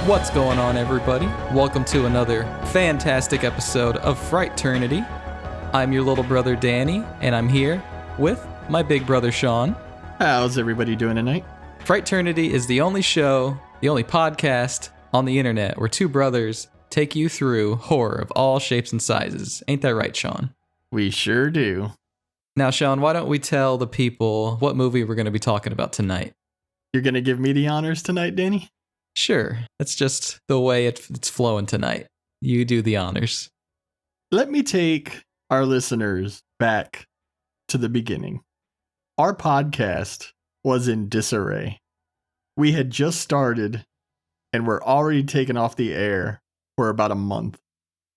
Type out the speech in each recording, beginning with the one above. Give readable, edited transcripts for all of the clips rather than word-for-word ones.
What's going on, everybody? Welcome to another fantastic episode of Frighternity. I'm your little brother Danny, and I'm here with my big brother Sean. How's everybody doing tonight? Frighternity is the only show, the only podcast on the internet where two brothers take you through horror of all shapes and sizes. Ain't that right, Sean? We sure do. Now, Sean, why don't we tell the people what movie we're going to be talking about tonight? You're going to give me the honors tonight, Danny? Sure, that's just the way it's flowing tonight. You do the honors. Let me take our listeners back to the beginning. Our podcast was in disarray. We had just started and were already taken off the air for about a month.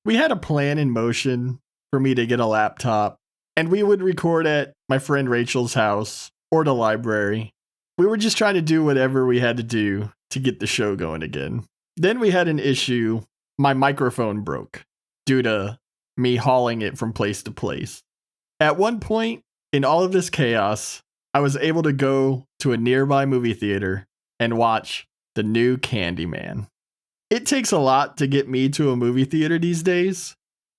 We had a plan in motion for me to get a laptop, and we would record at my friend Rachel's house or the library. We were just trying to do whatever we had to do to get the show going again. Then we had an issue. My microphone broke due to me hauling it from place to place. At one point in all of this chaos, I was able to go to a nearby movie theater and watch the new Candyman. It takes a lot to get me to a movie theater these days,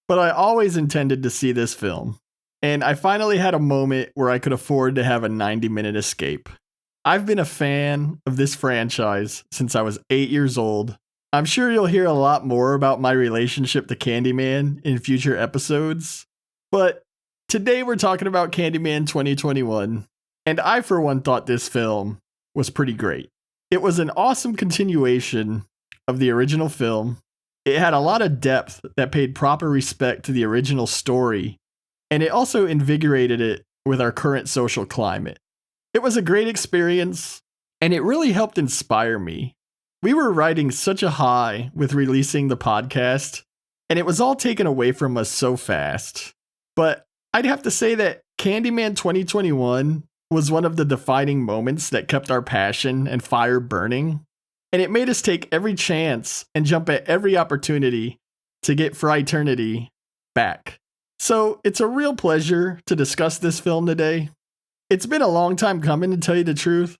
but I always intended to see this film. And I finally had a moment where I could afford to have a 90-minute escape. I've been a fan of this franchise since I was 8 years old. I'm sure you'll hear a lot more about my relationship to Candyman in future episodes, but today we're talking about Candyman 2021, and I for one thought this film was pretty great. It was an awesome continuation of the original film. It had a lot of depth that paid proper respect to the original story, and it also invigorated it with our current social climate. It was a great experience, and it really helped inspire me. We were riding such a high with releasing the podcast, and it was all taken away from us so fast. But I'd have to say that Candyman 2021 was one of the defining moments that kept our passion and fire burning, and it made us take every chance and jump at every opportunity to get Frighternity back. So it's a real pleasure to discuss this film today. It's been a long time coming, to tell you the truth.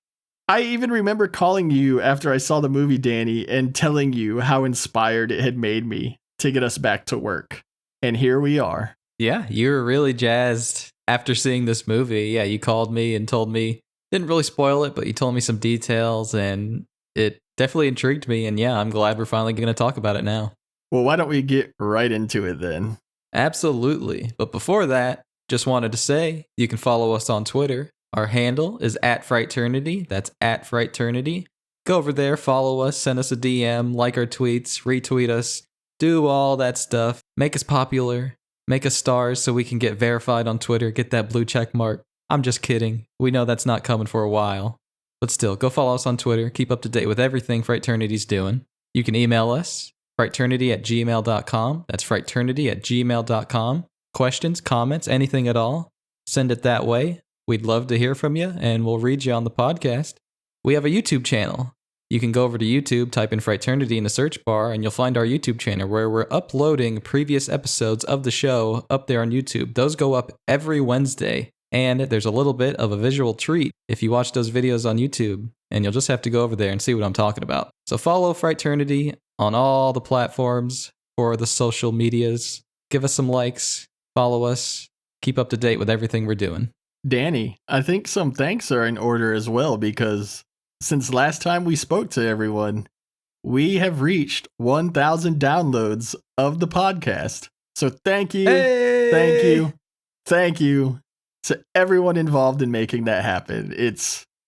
I even remember calling you after I saw the movie, Danny, and telling you how inspired it had made me to get us back to work. And here we are. Yeah, you were really jazzed after seeing this movie. Yeah, you called me and told me, didn't really spoil it, but you told me some details, and it definitely intrigued me. And yeah, I'm glad we're finally going to talk about it now. Well, why don't we get right into it then? Absolutely. But before that, just wanted to say, you can follow us on Twitter. Our handle is @Frighternity. That's @Frighternity. Go over there, follow us, send us a DM, like our tweets, retweet us, do all that stuff. Make us popular, make us stars so we can get verified on Twitter, get that blue check mark. I'm just kidding. We know that's not coming for a while. But still, go follow us on Twitter. Keep up to date with everything Frighternity's doing. You can email us, frighternity@gmail.com. That's frighternity@gmail.com. Questions, comments, anything at all, send it that way. We'd love to hear from you, and we'll read you on the podcast. We have a YouTube channel. You can go over to YouTube, type in Frighternity in the search bar, and you'll find our YouTube channel where we're uploading previous episodes of the show up there on YouTube. Those go up every Wednesday, and there's a little bit of a visual treat if you watch those videos on YouTube, and you'll just have to go over there and see what I'm talking about. So follow Frighternity on all the platforms for the social medias. Give us some likes. Follow us, keep up to date with everything we're doing. Danny, I think some thanks are in order as well, because since last time we spoke to everyone, we have reached 1,000 downloads of the podcast. So thank you, thank you to everyone involved in making that happen.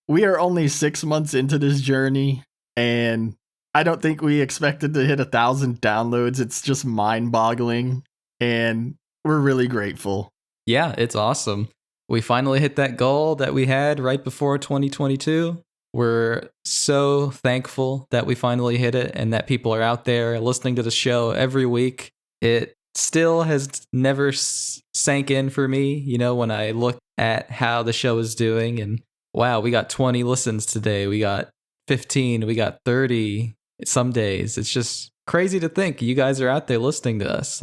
We are only 6 months into this journey, and I don't think we expected to hit 1,000 downloads. It's just mind-boggling, and we're really grateful. Yeah, it's awesome. We finally hit that goal that we had right before 2022. We're so thankful that we finally hit it and that people are out there listening to the show every week. It still has never sank in for me, when I look at how the show is doing. And wow, we got 20 listens today. We got 15, we got 30 some days. It's just crazy to think you guys are out there listening to us.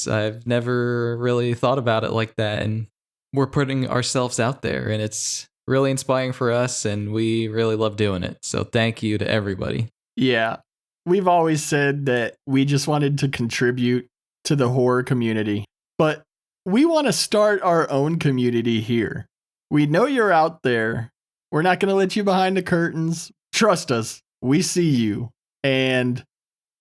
I've never really thought about it like that, and we're putting ourselves out there, and it's really inspiring for us, and we really love doing it. So thank you to everybody. Yeah. We've always said that we just wanted to contribute to the horror community, but we want to start our own community here. We know you're out there. We're not going to let you behind the curtains. Trust us, we see you. And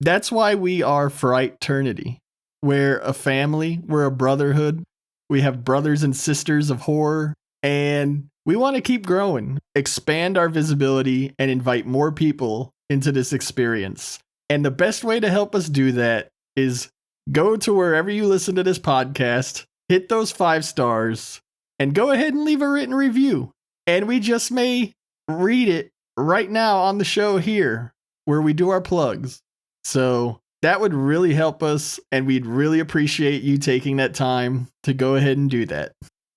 that's why we are Frighternity. We're a family, we're a brotherhood. We have brothers and sisters of horror, and we want to keep growing, expand our visibility, and invite more people into this experience. And the best way to help us do that is go to wherever you listen to this podcast, hit those 5 stars, and go ahead and leave a written review. And we just may read it right now on the show here where we do our plugs. So that would really help us, and we'd really appreciate you taking that time to go ahead and do that.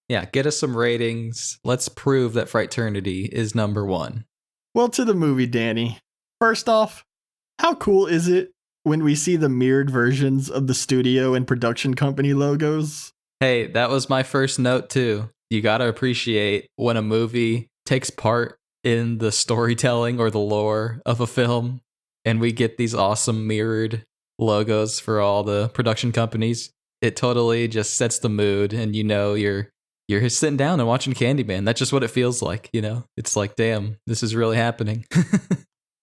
Yeah, get us some ratings. Let's prove that Frighternity is number 1. Well, to the movie, Danny. First off, how cool is it when we see the mirrored versions of the studio and production company logos? Hey, that was my first note too. You gotta appreciate when a movie takes part in the storytelling or the lore of a film, and we get these awesome mirrored logos for all the production companies. It totally just sets the mood, and you're sitting down and watching Candyman. That's just what it feels like, It's like, damn, this is really happening.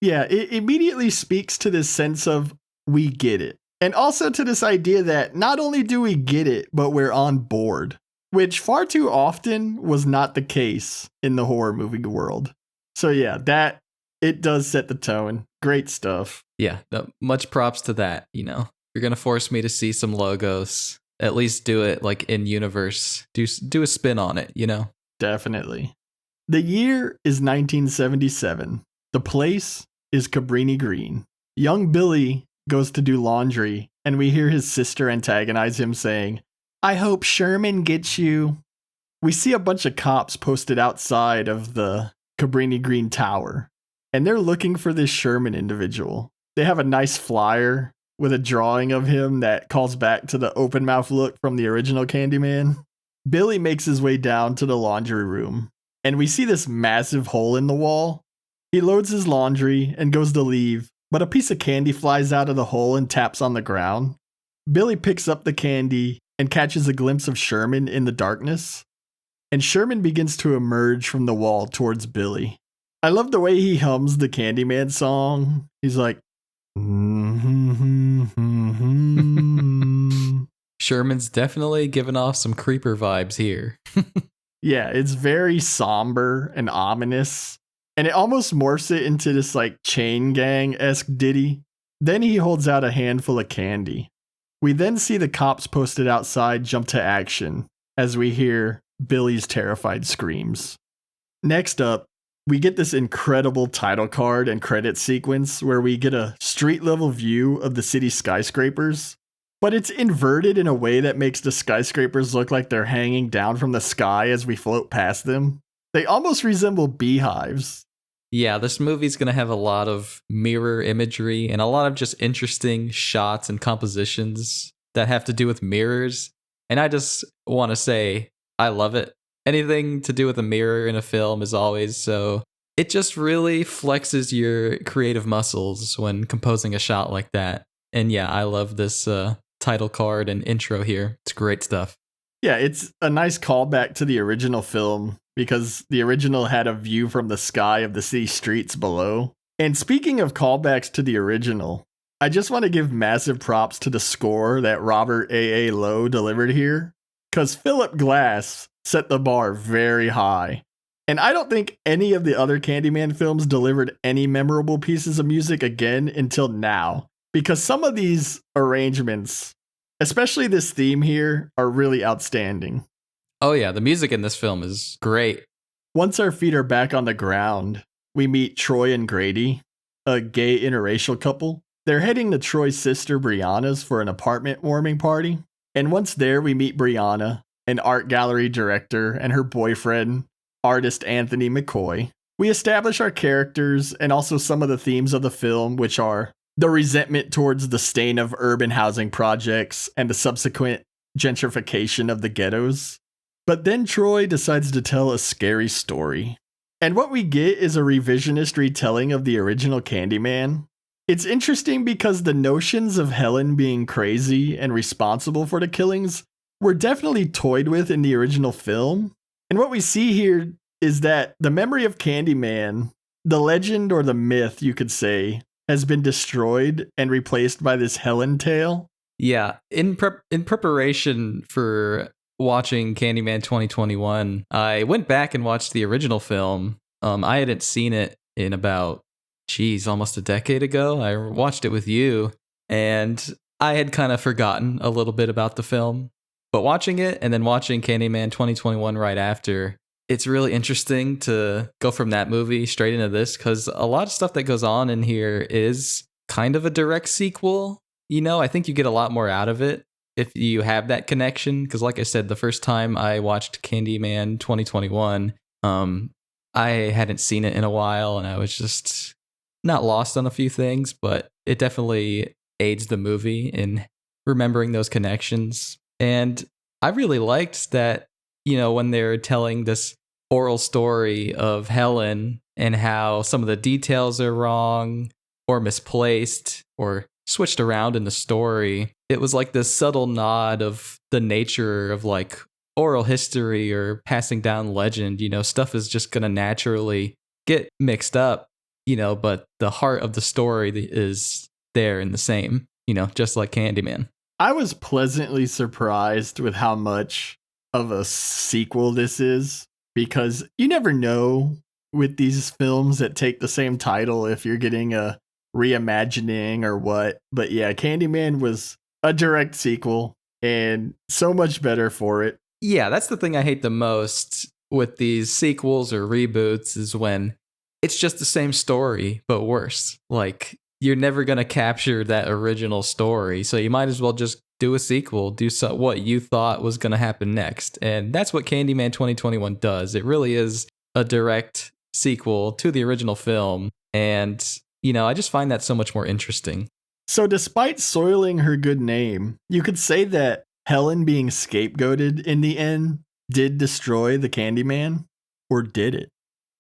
Yeah, it immediately speaks to this sense of we get it. And also to this idea that not only do we get it, but we're on board, which far too often was not the case in the horror movie world. So yeah, it does set the tone. Great stuff. Yeah, much props to that, You're going to force me to see some logos. At least do it like in universe. Do a spin on it, Definitely. The year is 1977. The place is Cabrini Green. Young Billy goes to do laundry, and we hear his sister antagonize him saying, "I hope Sherman gets you." We see a bunch of cops posted outside of the Cabrini Green Tower, and they're looking for this Sherman individual. They have a nice flyer with a drawing of him that calls back to the open mouth look from the original Candyman. Billy makes his way down to the laundry room, and we see this massive hole in the wall. He loads his laundry and goes to leave, but a piece of candy flies out of the hole and taps on the ground. Billy picks up the candy and catches a glimpse of Sherman in the darkness, and Sherman begins to emerge from the wall towards Billy. I love the way he hums the Candyman song. He's like, Sherman's definitely giving off some creeper vibes here. Yeah, it's very somber and ominous, and it almost morphs it into this like chain gang-esque ditty. Then he holds out a handful of candy. We then see the cops posted outside jump to action as we hear Billy's terrified screams. Next up, we get this incredible title card and credit sequence where we get a street level view of the city skyscrapers, but it's inverted in a way that makes the skyscrapers look like they're hanging down from the sky as we float past them. They almost resemble beehives. Yeah, this movie's going to have a lot of mirror imagery and a lot of just interesting shots and compositions that have to do with mirrors. And I just want to say, I love it. Anything to do with a mirror in a film is always so... It just really flexes your creative muscles when composing a shot like that. And yeah, I love this title card and intro here. It's great stuff. Yeah, it's a nice callback to the original film because the original had a view from the sky of the city streets below. And speaking of callbacks to the original, I just want to give massive props to the score that Robert A.A. Lowe delivered here, because Philip Glass set the bar very high. And I don't think any of the other Candyman films delivered any memorable pieces of music again until now, because some of these arrangements, especially this theme here, are really outstanding. Oh yeah, the music in this film is great. Once our feet are back on the ground, we meet Troy and Grady, a gay interracial couple. They're heading to Troy's sister Brianna's for an apartment warming party. And once there, we meet Brianna, an art gallery director, and her boyfriend, artist Anthony McCoy. We establish our characters and also some of the themes of the film, which are the resentment towards the stain of urban housing projects and the subsequent gentrification of the ghettos. But then Troy decides to tell a scary story. And what we get is a revisionist retelling of the original Candyman. It's interesting because the notions of Helen being crazy and responsible for the killings were definitely toyed with in the original film. And what we see here is that the memory of Candyman, the legend or the myth, you could say, has been destroyed and replaced by this Helen tale. Yeah, in preparation for watching Candyman 2021, I went back and watched the original film. I hadn't seen it in about, almost a decade ago. I watched it with you, and I had kind of forgotten a little bit about the film. But watching it and then watching Candyman 2021 right after, it's really interesting to go from that movie straight into this, because a lot of stuff that goes on in here is kind of a direct sequel. You know, I think you get a lot more out of it if you have that connection. Because like I said, the first time I watched Candyman 2021, I hadn't seen it in a while, and I was just not lost on a few things, but it definitely aids the movie in remembering those connections. And I really liked that, you know, when they're telling this oral story of Helen and how some of the details are wrong or misplaced or switched around in the story, it was like this subtle nod of the nature of like oral history or passing down legend. You know, stuff is just going to naturally get mixed up, you know, but the heart of the story is there and the same, you know, just like Candyman. I was pleasantly surprised with how much of a sequel this is, because you never know with these films that take the same title if you're getting a reimagining or what. But yeah, Candyman was a direct sequel and so much better for it. Yeah, that's the thing I hate the most with these sequels or reboots, is when it's just the same story but worse. Like, you're never going to capture that original story, so you might as well just do a sequel, do what you thought was going to happen next. And that's what Candyman 2021 does. It really is a direct sequel to the original film, and, you know, I just find that so much more interesting. So despite soiling her good name, you could say that Helen being scapegoated in the end did destroy the Candyman, or did it?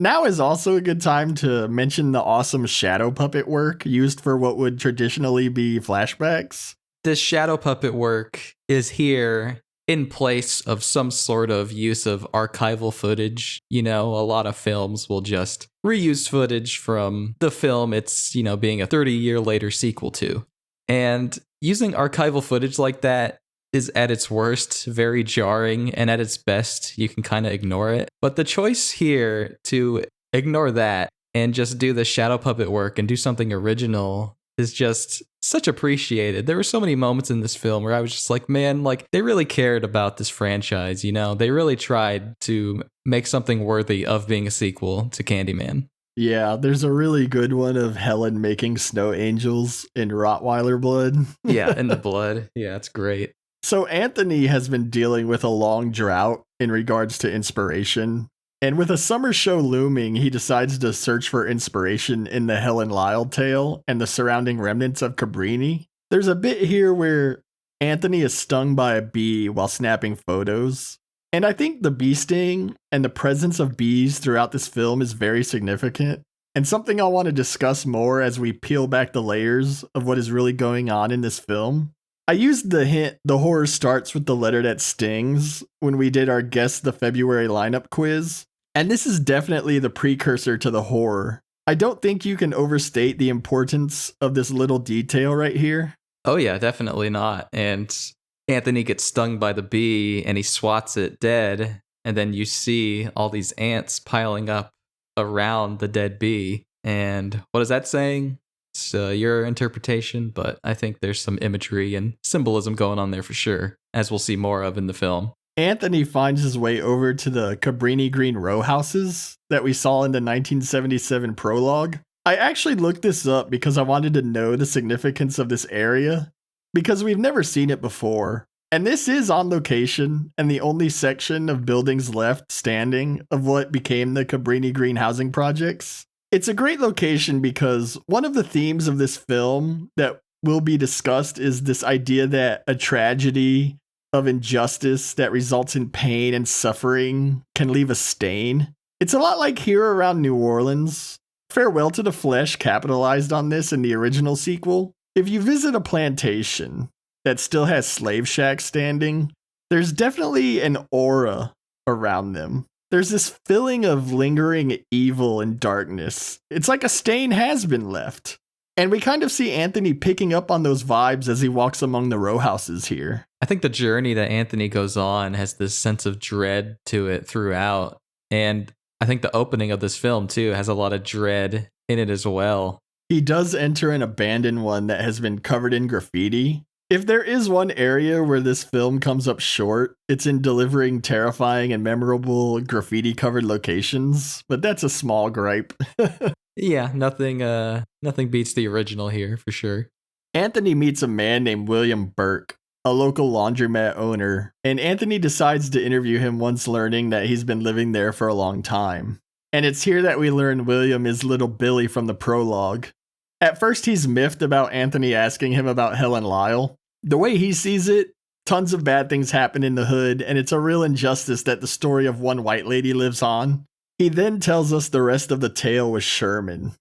Now is also a good time to mention the awesome shadow puppet work used for what would traditionally be flashbacks. This shadow puppet work is here in place of some sort of use of archival footage. You know, a lot of films will just reuse footage from the film it's, you know, being a 30-year later sequel to. And using archival footage like that is at its worst very jarring, and at its best you can kind of ignore it. But the choice here to ignore that and just do the shadow puppet work and do something original is just such appreciated. There were so many moments in this film where I was just like, man, like, they really cared about this franchise, you know? They really tried to make something worthy of being a sequel to Candyman. Yeah, there's a really good one of Helen making snow angels in Rottweiler blood. Yeah, in the blood. Yeah, it's great. So Anthony has been dealing with a long drought in regards to inspiration. And with a summer show looming, he decides to search for inspiration in the Helen Lyle tale and the surrounding remnants of Cabrini. There's a bit here where Anthony is stung by a bee while snapping photos. And I think the bee sting and the presence of bees throughout this film is very significant, and something I want to discuss more as we peel back the layers of what is really going on in this film. I used the hint the horror starts with the letter that stings when we did our Guess the February lineup quiz, and this is definitely the precursor to the horror. I don't think you can overstate the importance of this little detail right here. Oh yeah, definitely not. And Anthony gets stung by the bee and he swats it dead, and then you see all these ants piling up around the dead bee. And what is that saying? It's your interpretation, but I think there's some imagery and symbolism going on there for sure, as we'll see more of in the film. Anthony finds his way over to the Cabrini Green row houses that we saw in the 1977 prologue. I actually looked this up because I wanted to know the significance of this area, because we've never seen it before. And this is on location and the only section of buildings left standing of what became the Cabrini Green housing projects. It's a great location because one of the themes of this film that will be discussed is this idea that a tragedy of injustice that results in pain and suffering can leave a stain. It's a lot like here around New Orleans, Farewell to the Flesh capitalized on this in the original sequel. If you visit a plantation that still has slave shacks standing, there's definitely an aura around them. There's this feeling of lingering evil and darkness. It's like a stain has been left. And we kind of see Anthony picking up on those vibes as he walks among the row houses here. I think the journey that Anthony goes on has this sense of dread to it throughout. And I think the opening of this film, too, has a lot of dread in it as well. He does enter an abandoned one that has been covered in graffiti. If there is one area where this film comes up short, it's in delivering terrifying and memorable graffiti-covered locations, but that's a small gripe. Yeah, nothing beats the original here, for sure. Anthony meets a man named William Burke, a local laundromat owner, and Anthony decides to interview him once learning that he's been living there for a long time. And it's here that we learn William is little Billy from the prologue. At first, he's miffed about Anthony asking him about Helen Lyle. The way he sees it, tons of bad things happen in the hood, and it's a real injustice that the story of one white lady lives on. He then tells us the rest of the tale was Sherman.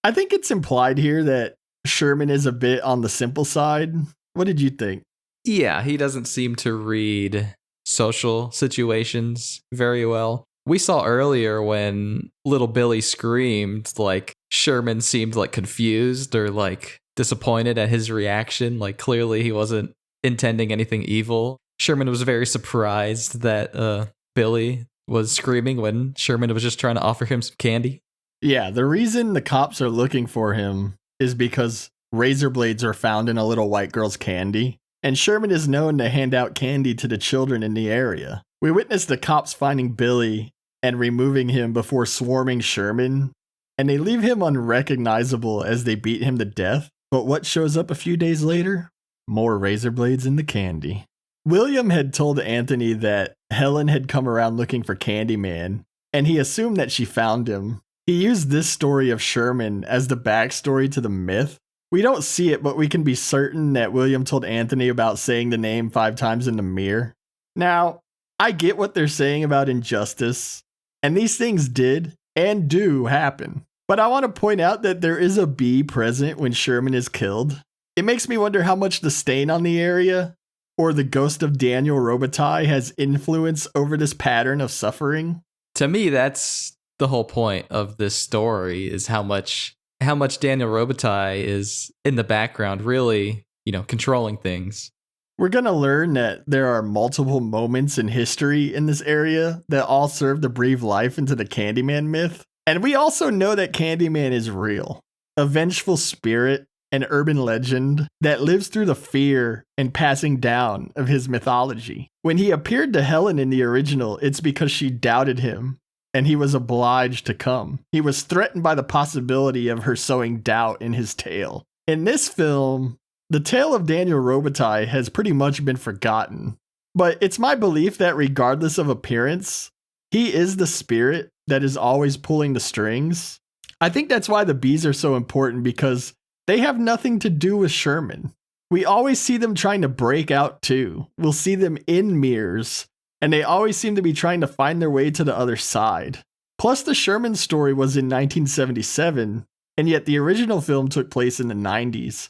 I think it's implied here that Sherman is a bit on the simple side. What did you think? Yeah, he doesn't seem to read social situations very well. We saw earlier when little Billy screamed, like Sherman seemed like confused or like disappointed at his reaction. Like clearly he wasn't intending anything evil. Sherman was very surprised that Billy was screaming when Sherman was just trying to offer him some candy. Yeah, the reason the cops are looking for him is because razor blades are found in a little white girl's candy, and Sherman is known to hand out candy to the children in the area. We witness the cops finding Billy and removing him before swarming Sherman, and they leave him unrecognizable as they beat him to death. But what shows up a few days later? More razor blades in the candy. William had told Anthony that Helen had come around looking for Candyman, and he assumed that she found him. He used this story of Sherman as the backstory to the myth. We don't see it, but we can be certain that William told Anthony about saying the name 5 times in the mirror. Now, I get what they're saying about injustice, and these things did and do happen. But I want to point out that there is a bee present when Sherman is killed. It makes me wonder how much the stain on the area, or the ghost of Daniel Robitaille, has influence over this pattern of suffering. To me, that's the whole point of this story, is how much Daniel Robitaille is in the background, really, controlling things. We're going to learn that there are multiple moments in history in this area that all serve to breathe life into the Candyman myth. And we also know that Candyman is real, a vengeful spirit, an urban legend that lives through the fear and passing down of his mythology. When he appeared to Helen in the original, it's because she doubted him, and he was obliged to come. He was threatened by the possibility of her sowing doubt in his tale. In this film, the tale of Daniel Robitaille has pretty much been forgotten. But it's my belief that regardless of appearance, he is the spirit that is always pulling the strings. I think that's why the bees are so important, because they have nothing to do with Sherman. We always see them trying to break out too. We'll see them in mirrors, and they always seem to be trying to find their way to the other side. Plus, the Sherman story was in 1977, and yet the original film took place in the 90s.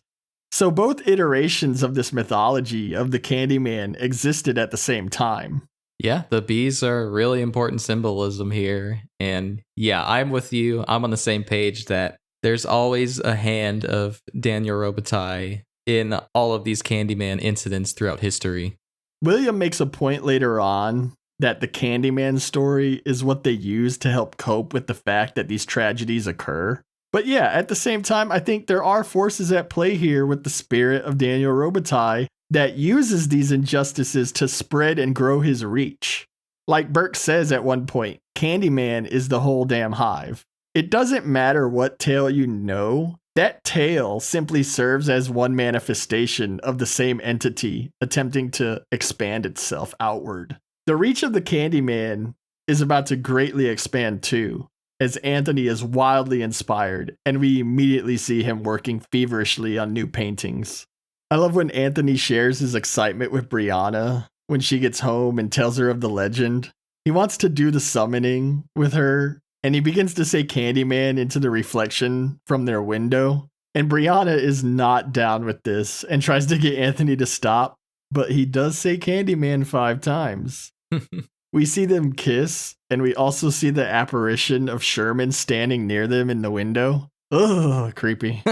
So both iterations of this mythology of the Candyman existed at the same time. Yeah, the bees are really important symbolism here. And yeah, I'm with you. I'm on the same page that there's always a hand of Daniel Robitaille in all of these Candyman incidents throughout history. William makes a point later on that the Candyman story is what they use to help cope with the fact that these tragedies occur. But yeah, at the same time, I think there are forces at play here with the spirit of Daniel Robitaille that uses these injustices to spread and grow his reach. Like Burke says at one point, Candyman is the whole damn hive. It doesn't matter what tale you know, that tale simply serves as one manifestation of the same entity attempting to expand itself outward. The reach of the Candyman is about to greatly expand too, as Anthony is wildly inspired, and we immediately see him working feverishly on new paintings. I love when Anthony shares his excitement with Brianna when she gets home and tells her of the legend. He wants to do the summoning with her, and he begins to say Candyman into the reflection from their window. And Brianna is not down with this and tries to get Anthony to stop, but he does say Candyman 5 times. We see them kiss, and we also see the apparition of Sherman standing near them in the window. Ugh, creepy.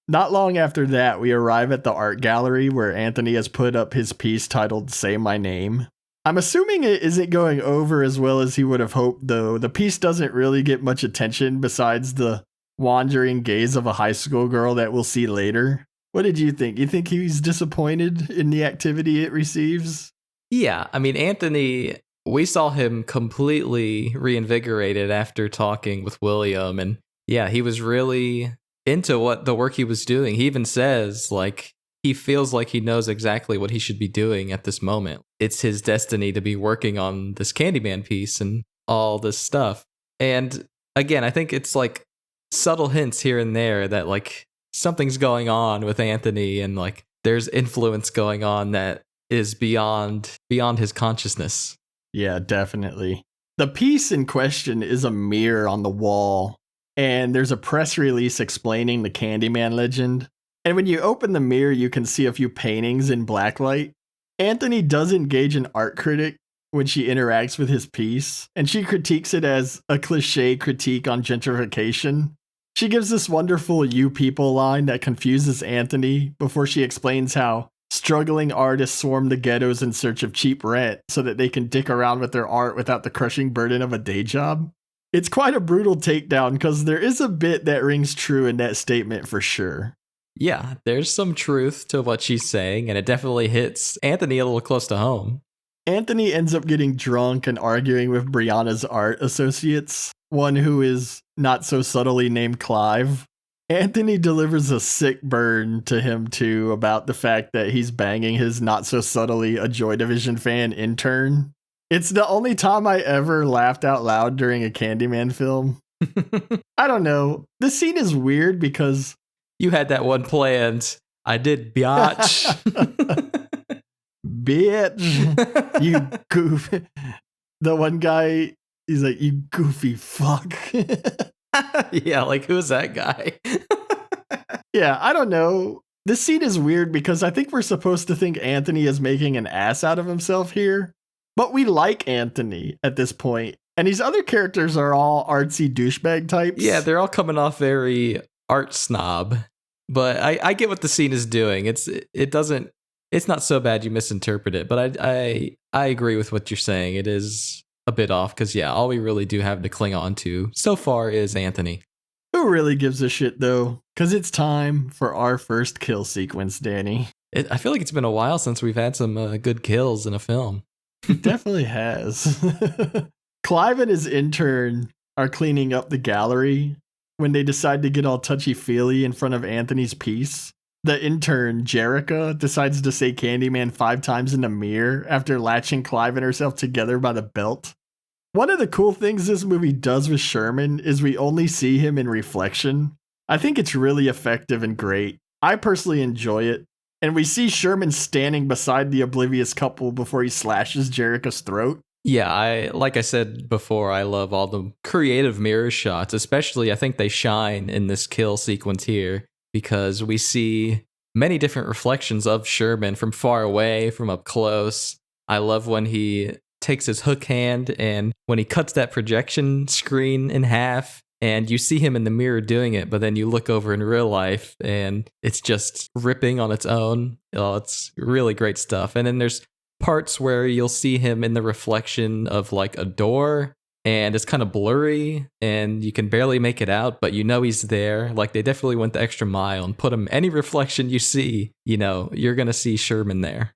Not long after that, we arrive at the art gallery where Anthony has put up his piece titled Say My Name. I'm assuming it isn't going over as well as he would have hoped, though. The piece doesn't really get much attention besides the wandering gaze of a high school girl that we'll see later. What did you think? You think he's disappointed in the activity it receives? Yeah, I mean, Anthony, we saw him completely reinvigorated after talking with William, and yeah, he was really into what the work he was doing. He even says, like, he feels like he knows exactly what he should be doing at this moment. It's his destiny to be working on this Candyman piece and all this stuff. And again, I think it's like subtle hints here and there that like something's going on with Anthony, and like there's influence going on that is beyond his consciousness. Yeah, definitely. The piece in question is a mirror on the wall, and there's a press release explaining the Candyman legend. And when you open the mirror, you can see a few paintings in blacklight. Anthony does engage an art critic when she interacts with his piece, and she critiques it as a cliche critique on gentrification. She gives this wonderful "you people" line that confuses Anthony before she explains how struggling artists swarm the ghettos in search of cheap rent so that they can dick around with their art without the crushing burden of a day job. It's quite a brutal takedown because there is a bit that rings true in that statement for sure. Yeah, there's some truth to what she's saying, and it definitely hits Anthony a little close to home. Anthony ends up getting drunk and arguing with Brianna's art associates, one who is not so subtly named Clive. Anthony delivers a sick burn to him too about the fact that he's banging his not so subtly a Joy Division fan intern. It's the only time I ever laughed out loud during a Candyman film. I don't know. This scene is weird because you had that one planned. I did, biatch. Bitch. You goofy. The one guy, he's like, you goofy fuck. Yeah, like, who's that guy? Yeah, I don't know. This scene is weird because I think we're supposed to think Anthony is making an ass out of himself here. But we like Anthony at this point. And these other characters are all artsy douchebag types. Yeah, they're all coming off very art snob. But I get what the scene is doing. It's not so bad you misinterpret it. But I agree with what you're saying. It is a bit off because, yeah, all we really do have to cling on to so far is Anthony. Who really gives a shit, though? Because it's time for our first kill sequence, Danny. I feel like it's been a while since we've had some good kills in a film. It definitely has. Clive and his intern are cleaning up the gallery when they decide to get all touchy-feely in front of Anthony's piece. The intern, Jerica, decides to say Candyman 5 times in the mirror after latching Clive and herself together by the belt. One of the cool things this movie does with Sherman is we only see him in reflection. I think it's really effective and great. I personally enjoy it. And we see Sherman standing beside the oblivious couple before he slashes Jerica's throat. Yeah, like I said before, I love all the creative mirror shots, especially I think they shine in this kill sequence here because we see many different reflections of Sherman from far away, from up close. I love when he takes his hook hand and when he cuts that projection screen in half and you see him in the mirror doing it, but then you look over in real life and it's just ripping on its own. Oh, it's really great stuff. And then there's parts where you'll see him in the reflection of like a door and it's kind of blurry and you can barely make it out, but you know he's there. Like they definitely went the extra mile and put him any reflection you see, you know, you're going to see Sherman there.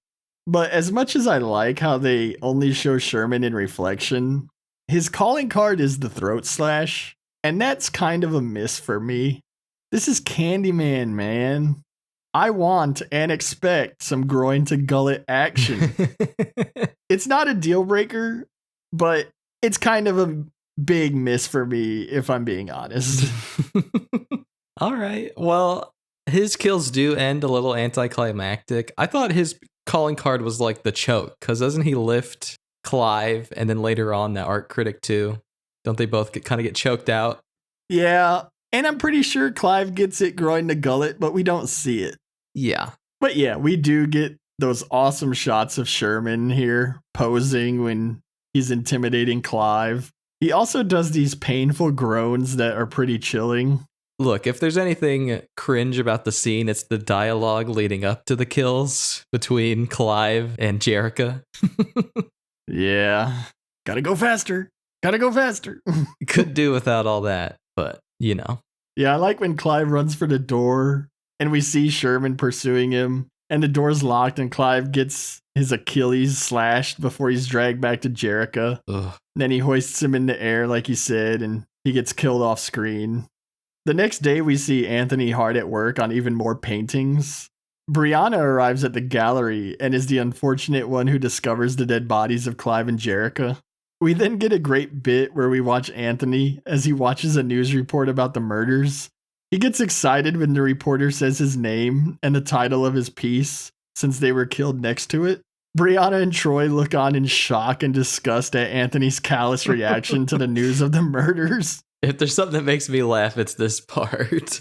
But as much as I like how they only show Sherman in reflection, his calling card is the throat slash, and that's kind of a miss for me. This is Candyman, man. I want and expect some groin to gullet action. It's not a deal breaker, but it's kind of a big miss for me, if I'm being honest. All right. Well, his kills do end a little anticlimactic. I thought his calling card was like the choke, because doesn't he lift Clive and then later on that art critic too? Don't they both kind of get choked out? Yeah, and I'm pretty sure Clive gets it groin to gullet, but we don't see it. Yeah. But yeah, we do get those awesome shots of Sherman here posing when he's intimidating Clive. He also does these painful groans that are pretty chilling. Look, if there's anything cringe about the scene, it's the dialogue leading up to the kills between Clive and Jerica. Yeah. Gotta go faster. Gotta go faster. Could do without all that, but you know. Yeah, I like when Clive runs for the door and we see Sherman pursuing him and the door's locked and Clive gets his Achilles slashed before he's dragged back to Jerica. Ugh. Then he hoists him in the air like he said and he gets killed off screen. The next day, we see Anthony hard at work on even more paintings. Brianna arrives at the gallery and is the unfortunate one who discovers the dead bodies of Clive and Jerica. We then get a great bit where we watch Anthony as he watches a news report about the murders. He gets excited when the reporter says his name and the title of his piece, since they were killed next to it. Brianna and Troy look on in shock and disgust at Anthony's callous reaction to the news of the murders. If there's something that makes me laugh, it's this part.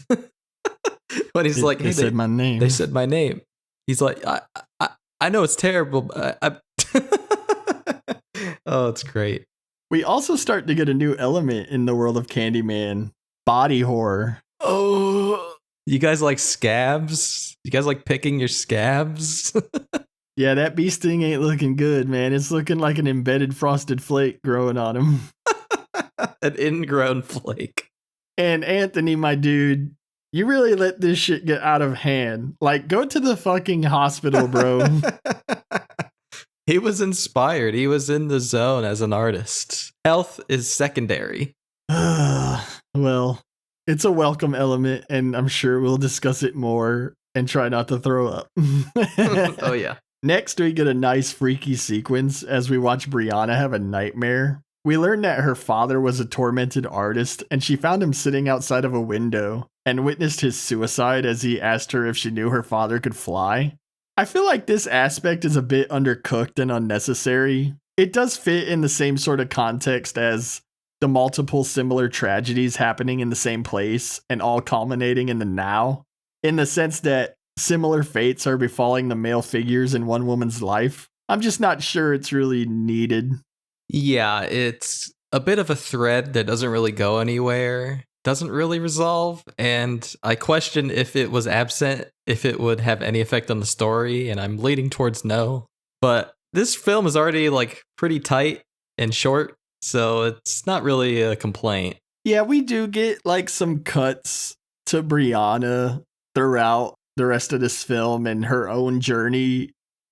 When he's like, hey, they said my name. They said my name. He's like, I know it's terrible, but Oh, it's great. We also start to get a new element in the world of Candyman. Body horror. Oh, you guys like scabs? You guys like picking your scabs? Yeah, that bee sting ain't looking good, man. It's looking like an embedded frosted flake growing on him. An ingrown flake. And Anthony, my dude, you really let this shit get out of hand. Like, go to the fucking hospital, bro. He was inspired. He was in the zone as an artist. Health is secondary. Well, it's a welcome element, and I'm sure we'll discuss it more and try not to throw up. Oh, yeah. Next, we get a nice freaky sequence as we watch Brianna have a nightmare. We learn that her father was a tormented artist, and she found him sitting outside of a window and witnessed his suicide as he asked her if she knew her father could fly. I feel like this aspect is a bit undercooked and unnecessary. It does fit in the same sort of context as the multiple similar tragedies happening in the same place and all culminating in the now, in the sense that similar fates are befalling the male figures in one woman's life. I'm just not sure it's really needed. Yeah, it's a bit of a thread that doesn't really go anywhere, doesn't really resolve, and I question if it was absent, if it would have any effect on the story, and I'm leaning towards no. But this film is already like pretty tight and short, so it's not really a complaint. Yeah, we do get like some cuts to Brianna throughout the rest of this film and her own journey,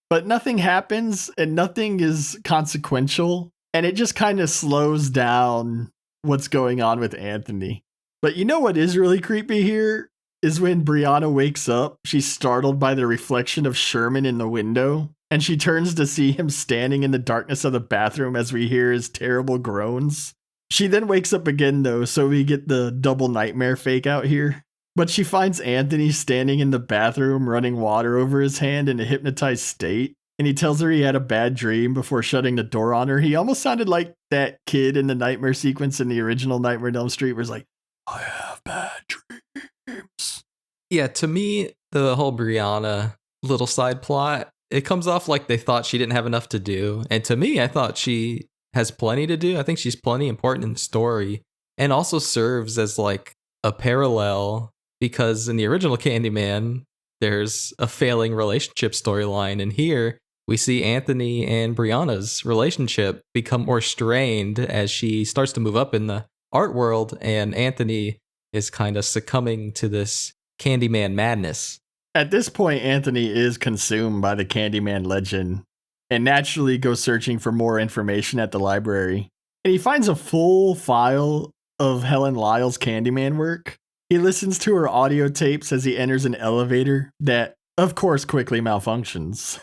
but nothing happens and nothing is consequential. And it just kind of slows down what's going on with Anthony. But you know what is really creepy here? Is when Brianna wakes up, she's startled by the reflection of Sherman in the window. And she turns to see him standing in the darkness of the bathroom as we hear his terrible groans. She then wakes up again though, so we get the double nightmare fake out here. But she finds Anthony standing in the bathroom running water over his hand in a hypnotized state. And he tells her he had a bad dream before shutting the door on her. He almost sounded like that kid in the nightmare sequence in the original Nightmare on Elm Street where it's like, I have bad dreams. Yeah, to me, the whole Brianna little side plot, it comes off like they thought she didn't have enough to do. And to me, I thought she has plenty to do. I think she's plenty important in the story and also serves as like a parallel because in the original Candyman, there's a failing relationship storyline. And here, we see Anthony and Brianna's relationship become more strained as she starts to move up in the art world, and Anthony is kind of succumbing to this Candyman madness. At this point, Anthony is consumed by the Candyman legend and naturally goes searching for more information at the library. And he finds a full file of Helen Lyle's Candyman work. He listens to her audio tapes as he enters an elevator that, of course, quickly malfunctions.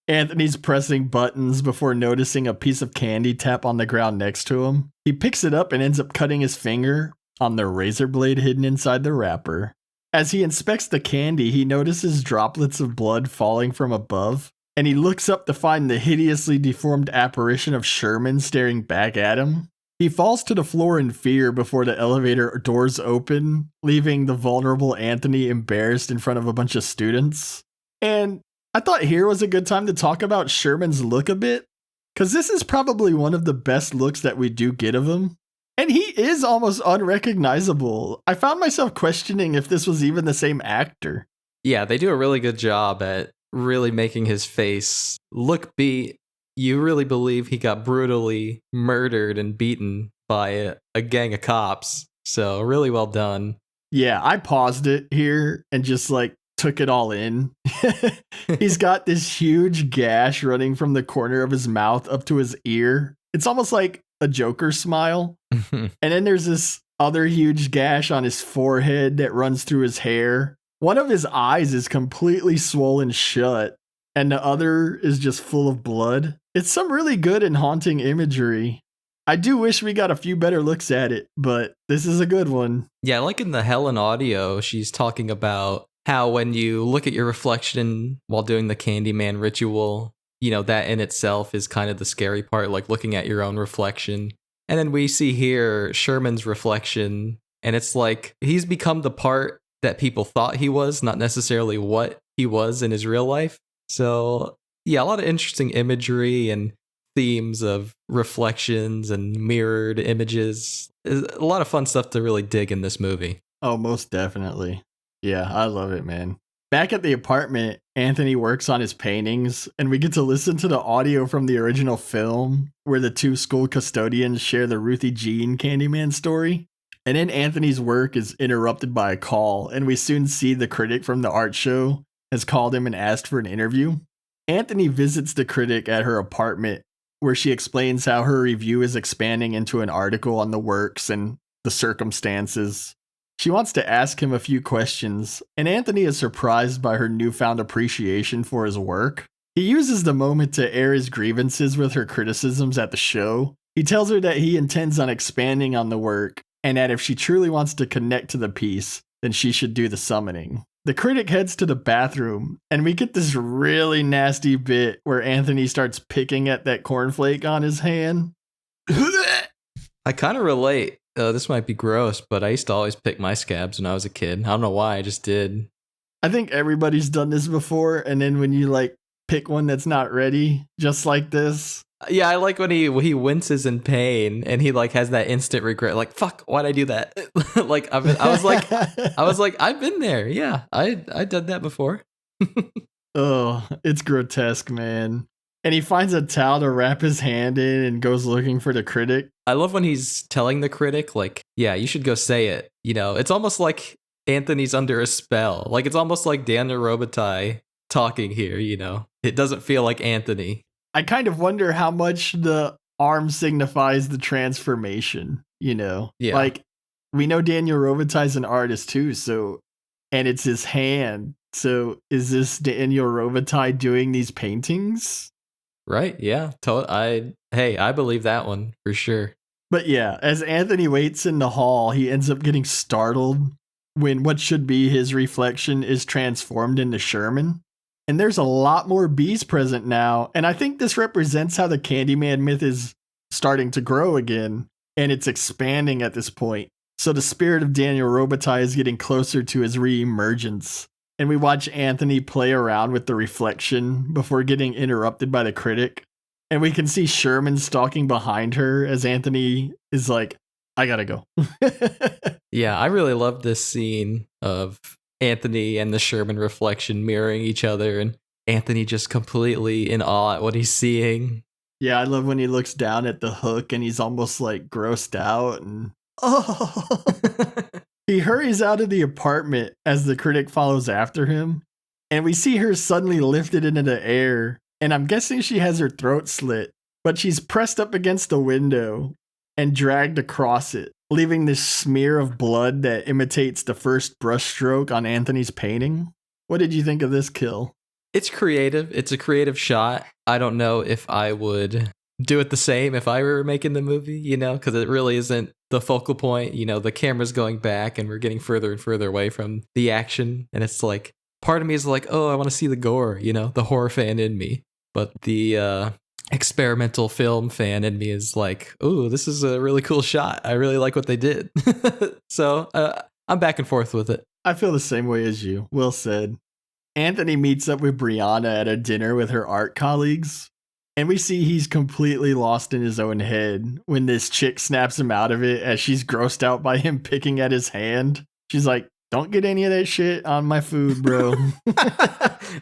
Anthony's pressing buttons before noticing a piece of candy tap on the ground next to him. He picks it up and ends up cutting his finger on the razor blade hidden inside the wrapper. As he inspects the candy, he notices droplets of blood falling from above, and he looks up to find the hideously deformed apparition of Sherman staring back at him. He falls to the floor in fear before the elevator doors open, leaving the vulnerable Anthony embarrassed in front of a bunch of students. And I thought here was a good time to talk about Sherman's look a bit, because this is probably one of the best looks that we do get of him. And he is almost unrecognizable. I found myself questioning if this was even the same actor. Yeah, they do a really good job at really making his face look beat. You really believe he got brutally murdered and beaten by a gang of cops. So really well done. Yeah, I paused it here and just took it all in. He's got this huge gash running from the corner of his mouth up to his ear. It's almost like a Joker smile. And then there's this other huge gash on his forehead that runs through his hair. One of his eyes is completely swollen shut, and the other is just full of blood. It's some really good and haunting imagery. I do wish we got a few better looks at it, but this is a good one. Yeah, like in the Helen audio, she's talking about how when you look at your reflection while doing the Candyman ritual, that in itself is kind of the scary part, like looking at your own reflection. And then we see here Sherman's reflection, and it's like he's become the part that people thought he was, not necessarily what he was in his real life. So, yeah, a lot of interesting imagery and themes of reflections and mirrored images. A lot of fun stuff to really dig in this movie. Oh, most definitely. Yeah, I love it, man. Back at the apartment, Anthony works on his paintings, and we get to listen to the audio from the original film where the two school custodians share the Ruthie Jean Candyman story. And then Anthony's work is interrupted by a call, and we soon see the critic from the art show has called him and asked for an interview. Anthony visits the critic at her apartment, where she explains how her review is expanding into an article on the works and the circumstances. She wants to ask him a few questions, and Anthony is surprised by her newfound appreciation for his work. He uses the moment to air his grievances with her criticisms at the show. He tells her that he intends on expanding on the work, and that if she truly wants to connect to the piece, then she should do the summoning. The critic heads to the bathroom, and we get this really nasty bit where Anthony starts picking at that cornflake on his hand. I kind of relate. This might be gross, but I used to always pick my scabs when I was a kid. I don't know why, I just did. I think everybody's done this before, and then when you pick one that's not ready, just like this. Yeah, I like when he winces in pain and he has that instant regret, like, fuck, why'd I do that? I was like, I've been there. Yeah, I did that before. Oh, it's grotesque, man. And he finds a towel to wrap his hand in and goes looking for the critic. I love when he's telling the critic, yeah, you should go say it. It's almost like Anthony's under a spell. It's almost like Daniel Robitaille talking here, It doesn't feel like Anthony. I kind of wonder how much the arm signifies the transformation, Yeah. We know Daniel Robitaille's an artist too, and it's his hand. So is this Daniel Robitaille doing these paintings? Right, yeah. I believe that one for sure. But yeah, as Anthony waits in the hall, he ends up getting startled when what should be his reflection is transformed into Sherman. And there's a lot more bees present now, and I think this represents how the Candyman myth is starting to grow again, and it's expanding at this point. So the spirit of Daniel Robitaille is getting closer to his re-emergence. And we watch Anthony play around with the reflection before getting interrupted by the critic. And we can see Sherman stalking behind her as Anthony is like, I gotta go. Yeah, I really love this scene of Anthony and the Sherman reflection mirroring each other, and Anthony just completely in awe at what he's seeing. Yeah, I love when he looks down at the hook and he's almost grossed out and oh. He hurries out of the apartment as the critic follows after him, and we see her suddenly lifted into the air, and I'm guessing she has her throat slit, but she's pressed up against the window and dragged across it, leaving this smear of blood that imitates the first brushstroke on Anthony's painting. What did you think of this kill? It's creative. It's a creative shot. I don't know if I would do it the same if I were making the movie, because it really isn't the focal point. The camera's going back and we're getting further and further away from the action. And it's part of me is oh, I want to see the gore, the horror fan in me. But the experimental film fan in me is like, "Ooh, this is a really cool shot. I really like what they did." So I'm back and forth with it. I feel the same way as you. Well said. Anthony meets up with Brianna at a dinner with her art colleagues, and we see he's completely lost in his own head when this chick snaps him out of it as she's grossed out by him picking at his hand. She's like, "Don't get any of that shit on my food, bro."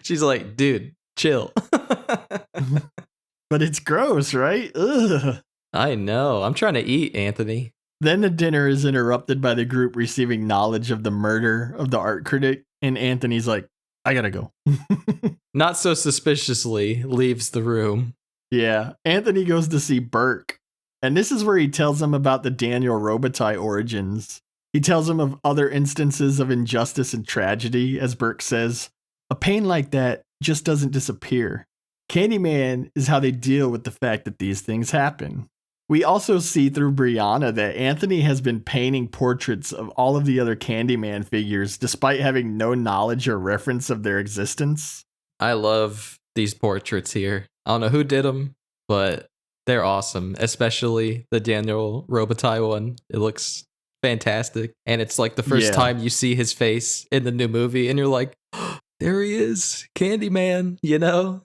She's like, "Dude, chill." But it's gross, right? Ugh. I know. I'm trying to eat, Anthony. Then the dinner is interrupted by the group receiving knowledge of the murder of the art critic, and Anthony's like, "I gotta go." Not so suspiciously leaves the room. Yeah, Anthony goes to see Burke, and this is where he tells him about the Daniel Robitaille origins. He tells him of other instances of injustice and tragedy, as Burke says. A pain like that just doesn't disappear. Candyman is how they deal with the fact that these things happen. We also see through Brianna that Anthony has been painting portraits of all of the other Candyman figures despite having no knowledge or reference of their existence. I love these portraits here. I don't know who did them, but they're awesome, especially the Daniel Robitaille one. It looks fantastic. And it's like the first time you see his face in the new movie, and you're like, oh, there he is, Candyman, you know?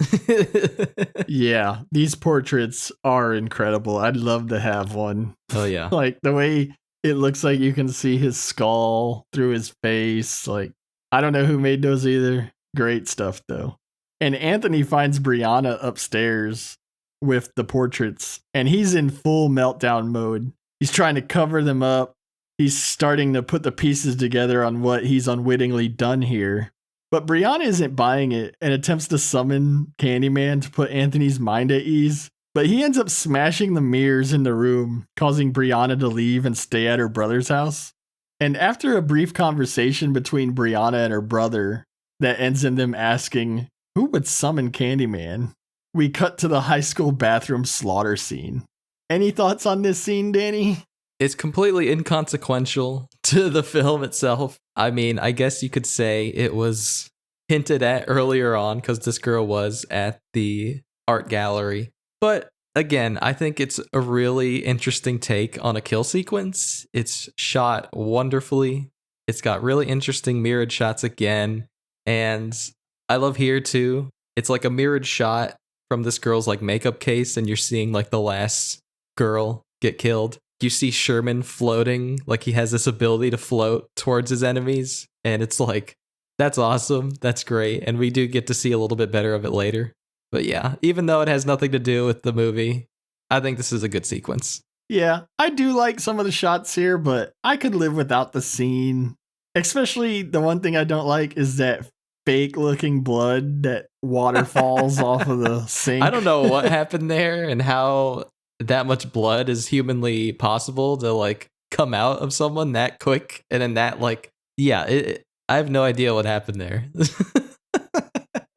Yeah, these portraits are incredible. I'd love to have one. Oh, yeah. Like the way it looks like you can see his skull through his face. Like, I don't know who made those either. Great stuff, though. And Anthony finds Brianna upstairs with the portraits, and he's in full meltdown mode. He's trying to cover them up. He's starting to put the pieces together on what he's unwittingly done here. But Brianna isn't buying it and attempts to summon Candyman to put Anthony's mind at ease. But he ends up smashing the mirrors in the room, causing Brianna to leave and stay at her brother's house. And after a brief conversation between Brianna and her brother that ends in them asking, who would summon Candyman? We cut to the high school bathroom slaughter scene. Any thoughts on this scene, Danny? It's completely inconsequential to the film itself. I mean, I guess you could say it was hinted at earlier on because this girl was at the art gallery. But again, I think it's a really interesting take on a kill sequence. It's shot wonderfully. It's got really interesting mirrored shots again. And I love here too. It's like a mirrored shot from this girl's like makeup case, and you're seeing like the last girl get killed. You see Sherman floating, like he has this ability to float towards his enemies. And it's like, that's awesome. That's great. And we do get to see a little bit better of it later. But yeah, even though it has nothing to do with the movie, I think this is a good sequence. Yeah, I do like some of the shots here, but I could live without the scene. Especially the one thing I don't like is that fake looking blood that waterfalls off of the sink. I don't know what happened there and how that much blood is humanly possible to like come out of someone that quick. And then that like, yeah, I have no idea what happened there.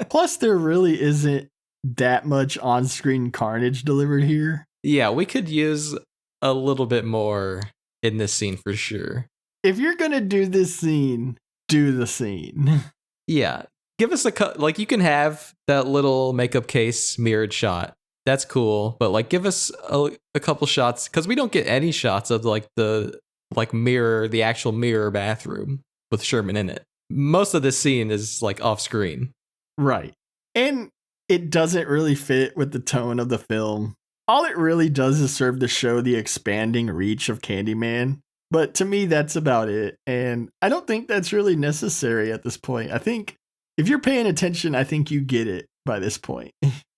Plus, there really isn't that much on-screen carnage delivered here. Yeah, we could use a little bit more in this scene for sure. If you're going to do this scene, do the scene. Yeah, give us like you can have that little makeup case mirrored shot. That's cool, but like give us a couple shots because we don't get any shots of like the actual mirror bathroom with Sherman in it. Most of this scene is like off screen. Right. And it doesn't really fit with the tone of the film. All it really does is serve to show the expanding reach of Candyman. But to me, that's about it. And I don't think that's really necessary at this point. I think if you're paying attention, I think you get it by this point.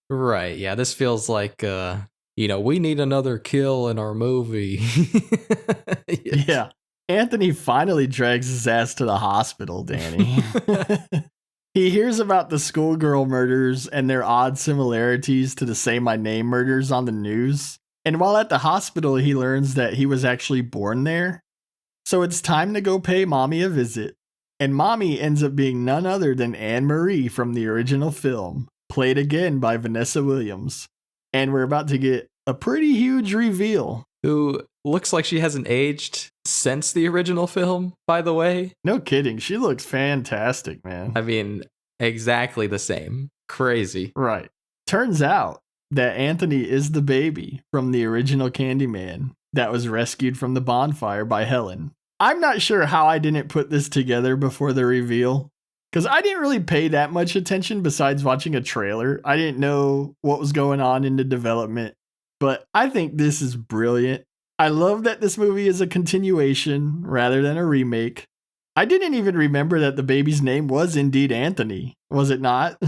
Right. Yeah. This feels like, we need another kill in our movie. Yes. Yeah. Anthony finally drags his ass to the hospital, Danny. He hears about the schoolgirl murders and their odd similarities to the Say My Name murders on the news. And while at the hospital, he learns that he was actually born there. So it's time to go pay Mommy a visit. And Mommy ends up being none other than Anne Marie from the original film, played again by Vanessa Williams. And we're about to get a pretty huge reveal. Who looks like she hasn't aged since the original film, by the way. No kidding. She looks fantastic, man. I mean, exactly the same. Crazy. Right. Turns out, that Anthony is the baby from the original Candyman that was rescued from the bonfire by Helen. I'm not sure how I didn't put this together before the reveal, because I didn't really pay that much attention besides watching a trailer. I didn't know what was going on in the development, but I think this is brilliant. I love that this movie is a continuation rather than a remake. I didn't even remember that the baby's name was indeed Anthony, was it not?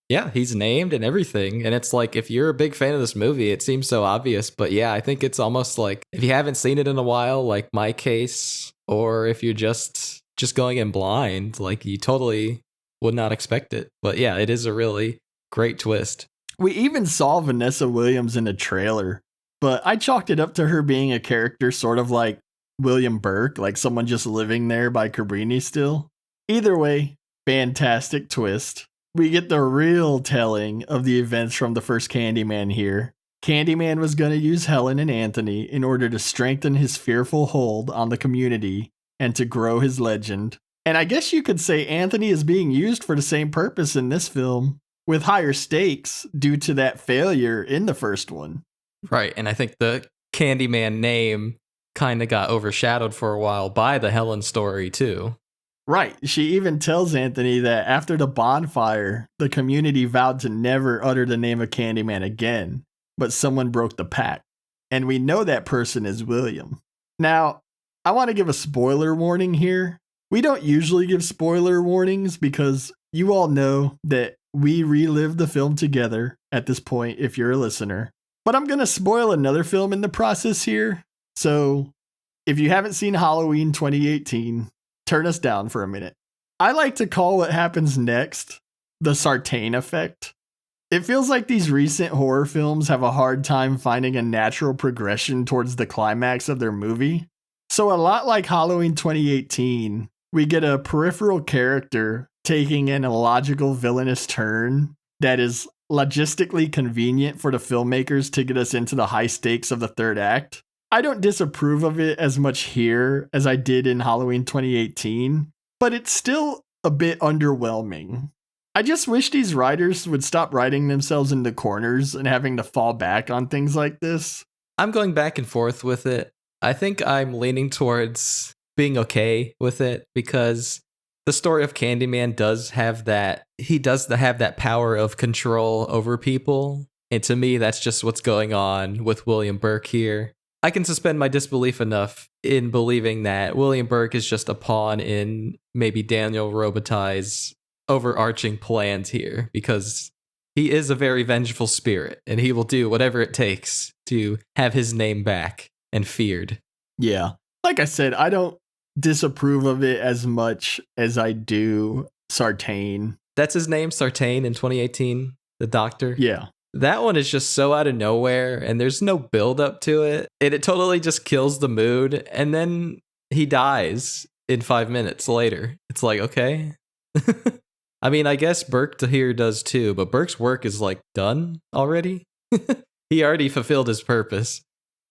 Yeah, he's named and everything. And it's like, if you're a big fan of this movie, it seems so obvious. But yeah, I think it's almost like, if you haven't seen it in a while, like my case, or if you're just going in blind, like you totally would not expect it. But yeah, it is a really great twist. We even saw Vanessa Williams in a trailer, but I chalked it up to her being a character sort of like William Burke, like someone just living there by Cabrini still. Either way, fantastic twist. We get the real telling of the events from the first Candyman here. Candyman was going to use Helen and Anthony in order to strengthen his fearful hold on the community and to grow his legend. And I guess you could say Anthony is being used for the same purpose in this film, with higher stakes due to that failure in the first one. Right, and I think the Candyman name kind of got overshadowed for a while by the Helen story too. Right. She even tells Anthony that after the bonfire, the community vowed to never utter the name of Candyman again, but someone broke the pact. And we know that person is William. Now, I want to give a spoiler warning here. We don't usually give spoiler warnings because you all know that we relive the film together at this point if you're a listener. But I'm going to spoil another film in the process here. So if you haven't seen Halloween 2018, turn us down for a minute. I like to call what happens next the Sartain effect. It feels like these recent horror films have a hard time finding a natural progression towards the climax of their movie. So a lot like Halloween 2018, we get a peripheral character taking an illogical villainous turn that is logistically convenient for the filmmakers to get us into the high stakes of the third act. I don't disapprove of it as much here as I did in Halloween 2018, but it's still a bit underwhelming. I just wish these writers would stop writing themselves into corners and having to fall back on things like this. I'm going back and forth with it. I think I'm leaning towards being okay with it because the story of Candyman does have that. He does have that power of control over people. And to me, that's just what's going on with William Burke here. I can suspend my disbelief enough in believing that William Burke is just a pawn in maybe Daniel Robitaille's overarching plans here, because he is a very vengeful spirit and he will do whatever it takes to have his name back and feared. Yeah. Like I said, I don't disapprove of it as much as I do Sartain. That's his name, Sartain, in 2018, the doctor? Yeah. That one is just so out of nowhere, and there's no build up to it. And it totally just kills the mood, and then he dies in 5 minutes later. It's like, okay. I mean, I guess Burke here does too, but Burke's work is like done already. He already fulfilled his purpose.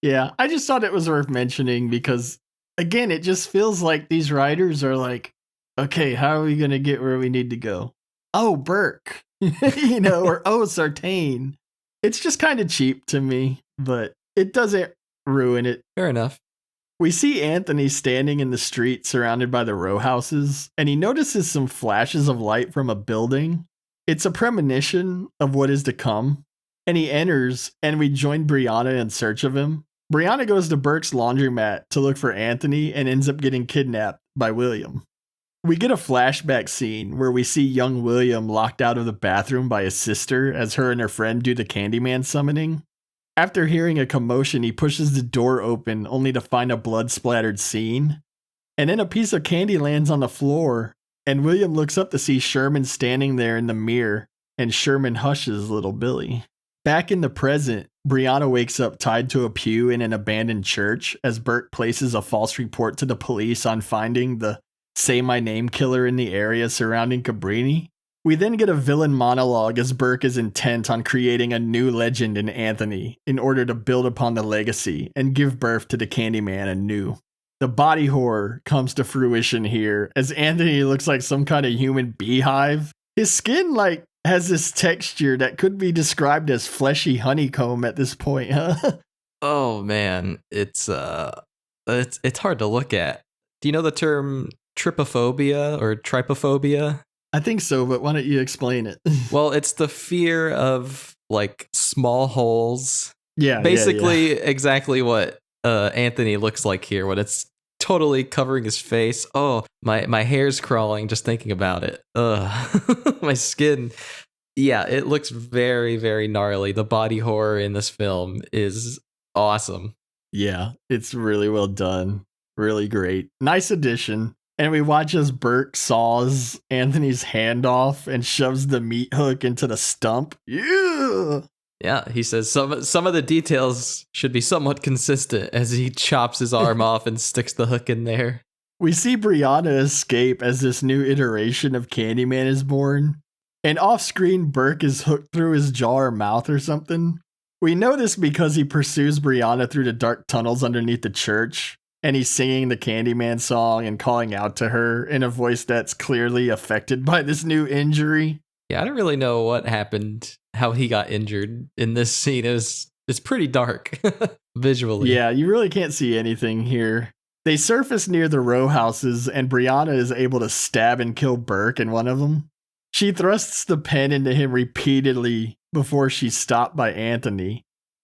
Yeah, I just thought it was worth mentioning because, again, it just feels like these writers are like, okay, how are we going to get where we need to go? Oh, Burke. Or oh, Sartain. It's just kind of cheap to me, but it doesn't ruin it. Fair enough. We see Anthony standing in the street surrounded by the row houses, and he notices some flashes of light from a building. It's a premonition of what is to come, and he enters, and we join Brianna in search of him. Brianna goes to Burke's laundromat to look for Anthony and ends up getting kidnapped by William. We get a flashback scene where we see young William locked out of the bathroom by his sister as her and her friend do the Candyman summoning. After hearing a commotion, he pushes the door open only to find a blood-splattered scene. And then a piece of candy lands on the floor, and William looks up to see Sherman standing there in the mirror, and Sherman hushes little Billy. Back in the present, Brianna wakes up tied to a pew in an abandoned church as Burke places a false report to the police on finding the Say My Name killer in the area surrounding Cabrini. We then get a villain monologue as Burke is intent on creating a new legend in Anthony in order to build upon the legacy and give birth to the Candyman anew. The body horror comes to fruition here as Anthony looks like some kind of human beehive. His skin, has this texture that could be described as fleshy honeycomb at this point, huh? Oh man, it's hard to look at. Do you know the term trypophobia or trypophobia? I think so, but why don't you explain it? Well, it's the fear of like small holes. Yeah, basically exactly what Anthony looks like here when it's totally covering his face. Oh, my hair's crawling just thinking about it. Ugh. My skin. Yeah, it looks very, very gnarly. The body horror in this film is awesome. Yeah, it's really well done. Really great. Nice addition. And we watch as Burke saws Anthony's hand off and shoves the meat hook into the stump. Yeah. Yeah, he says some of the details should be somewhat consistent as he chops his arm off and sticks the hook in there. We see Brianna escape as this new iteration of Candyman is born. And off-screen, Burke is hooked through his jaw or mouth or something. We know this because he pursues Brianna through the dark tunnels underneath the church, and he's singing the Candyman song and calling out to her in a voice that's clearly affected by this new injury. Yeah, I don't really know what happened, how he got injured in this scene. It's pretty dark visually. Yeah, you really can't see anything here. They surface near the row houses, and Brianna is able to stab and kill Burke in one of them. She thrusts the pen into him repeatedly before she's stopped by Anthony,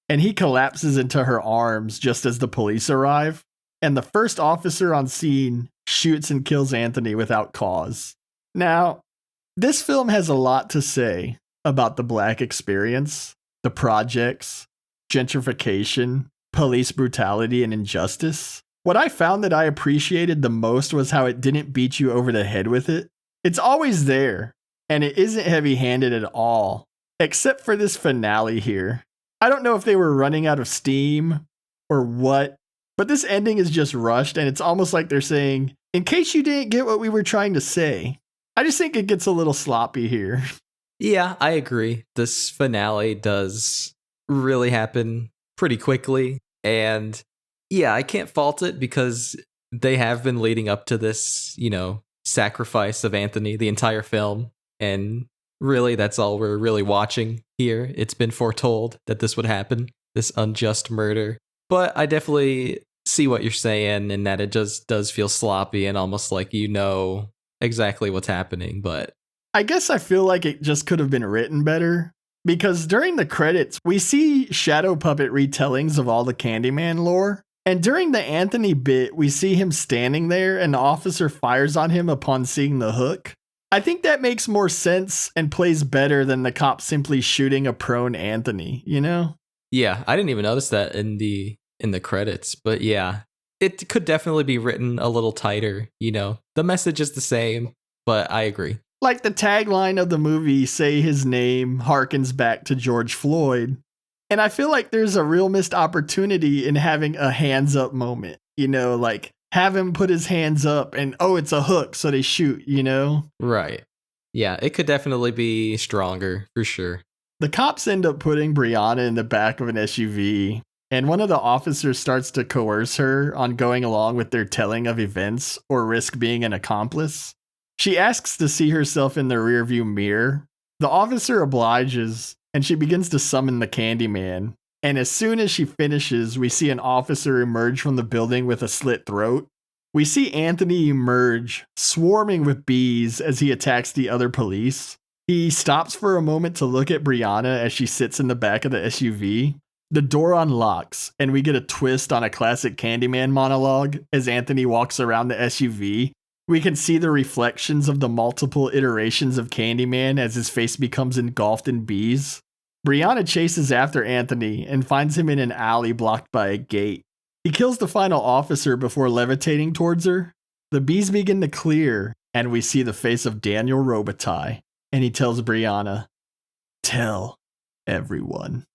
and he collapses into her arms just as the police arrive, and the first officer on scene shoots and kills Anthony without cause. Now, this film has a lot to say about the Black experience, the projects, gentrification, police brutality, and injustice. What I found that I appreciated the most was how it didn't beat you over the head with it. It's always there, and it isn't heavy-handed at all, except for this finale here. I don't know if they were running out of steam or what, but this ending is just rushed, and it's almost like they're saying, in case you didn't get what we were trying to say. I just think it gets a little sloppy here. Yeah, I agree. This finale does really happen pretty quickly, and yeah, I can't fault it because they have been leading up to this, sacrifice of Anthony the entire film. And really, that's all we're really watching here. It's been foretold that this would happen, this unjust murder. But I definitely see what you're saying in that it just does feel sloppy and almost like exactly what's happening. But I guess I feel like it just could have been written better. Because during the credits, we see shadow puppet retellings of all the Candyman lore. And during the Anthony bit, we see him standing there and the officer fires on him upon seeing the hook. I think that makes more sense and plays better than the cop simply shooting a prone Anthony, Yeah, I didn't even notice that in the credits, but yeah, it could definitely be written a little tighter, The message is the same, but I agree. Like the tagline of the movie, say his name harkens back to George Floyd. And I feel like there's a real missed opportunity in having a hands up moment, like have him put his hands up and, oh, it's a hook, so they shoot, Right. Yeah, it could definitely be stronger, for sure. The cops end up putting Brianna in the back of an SUV, and one of the officers starts to coerce her on going along with their telling of events or risk being an accomplice. She asks to see herself in the rearview mirror. The officer obliges, and she begins to summon the Candyman. And as soon as she finishes, we see an officer emerge from the building with a slit throat. We see Anthony emerge, swarming with bees as he attacks the other police. He stops for a moment to look at Brianna as she sits in the back of the SUV. The door unlocks, and we get a twist on a classic Candyman monologue as Anthony walks around the SUV. We can see the reflections of the multiple iterations of Candyman as his face becomes engulfed in bees. Brianna chases after Anthony and finds him in an alley blocked by a gate. He kills the final officer before levitating towards her. The bees begin to clear, and we see the face of Daniel Robitaille, and he tells Brianna, "Tell everyone."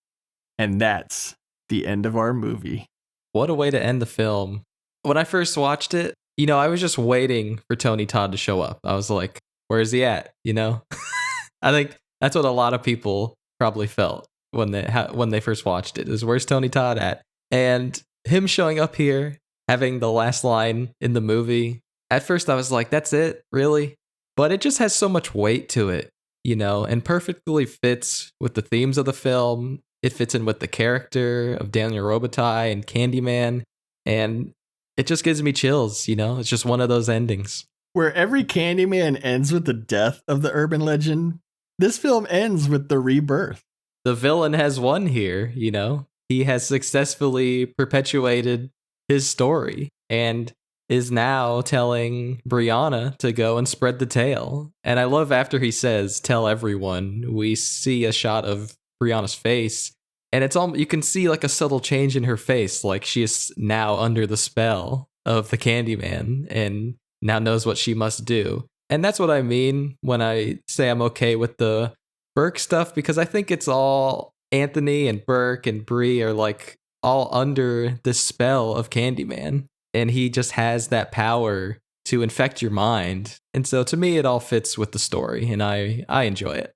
And that's the end of our movie. What a way to end the film. When I first watched it, I was just waiting for Tony Todd to show up. I was like, where is he at? I think that's what a lot of people probably felt when they first watched it, is where's Tony Todd at? And him showing up here, having the last line in the movie, at first I was like, that's it, really? But it just has so much weight to it. and perfectly fits with the themes of the film. It fits in with the character of Daniel Robitaille and Candyman, and it just gives me chills, It's just one of those endings. Where every Candyman ends with the death of the urban legend, this film ends with the rebirth. The villain has won here, He has successfully perpetuated his story and is now telling Brianna to go and spread the tale. And I love after he says, "Tell everyone," we see a shot of Brianna's face, and it's all you can see, like a subtle change in her face, like she is now under the spell of the Candyman and now knows what she must do. And that's what I mean when I say I'm okay with the Burke stuff, because I think it's all Anthony and Burke and Bree are like all under the spell of Candyman, and he just has that power to infect your mind. And so to me, it all fits with the story, and I enjoy it.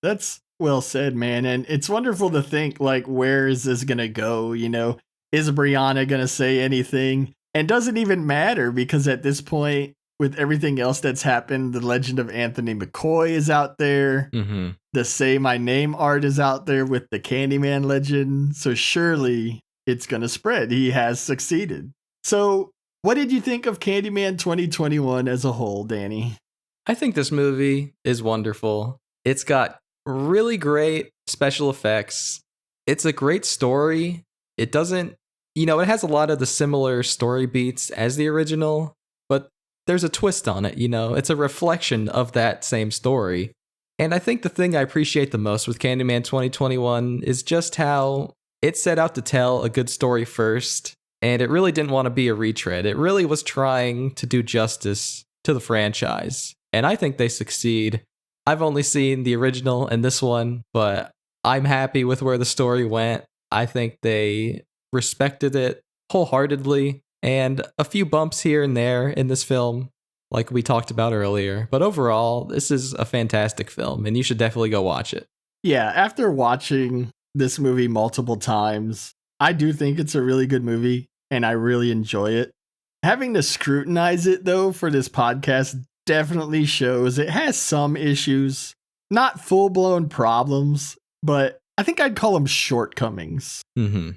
That's well said, man. And it's wonderful to think, like, where is this going to go? Is Brianna going to say anything? And does it even matter? Because at this point, with everything else that's happened, the legend of Anthony McCoy is out there. Mm-hmm. The Say My Name art is out there with the Candyman legend. So surely it's going to spread. He has succeeded. So what did you think of Candyman 2021 as a whole, Danny? I think this movie is wonderful. It's got really great special effects. It's a great story. It doesn't, it has a lot of the similar story beats as the original, but there's a twist on it, It's a reflection of that same story. And I think the thing I appreciate the most with Candyman 2021 is just how it set out to tell a good story first, and it really didn't want to be a retread. It really was trying to do justice to the franchise, and I think they succeed. I've only seen the original and this one, but I'm happy with where the story went. I think they respected it wholeheartedly, and a few bumps here and there in this film, like we talked about earlier. But overall, this is a fantastic film, and you should definitely go watch it. Yeah, after watching this movie multiple times, I do think it's a really good movie, and I really enjoy it. Having to scrutinize it, though, for this podcast definitely shows it has some issues. Not full-blown problems, but I think I'd call them shortcomings. Mm-hmm.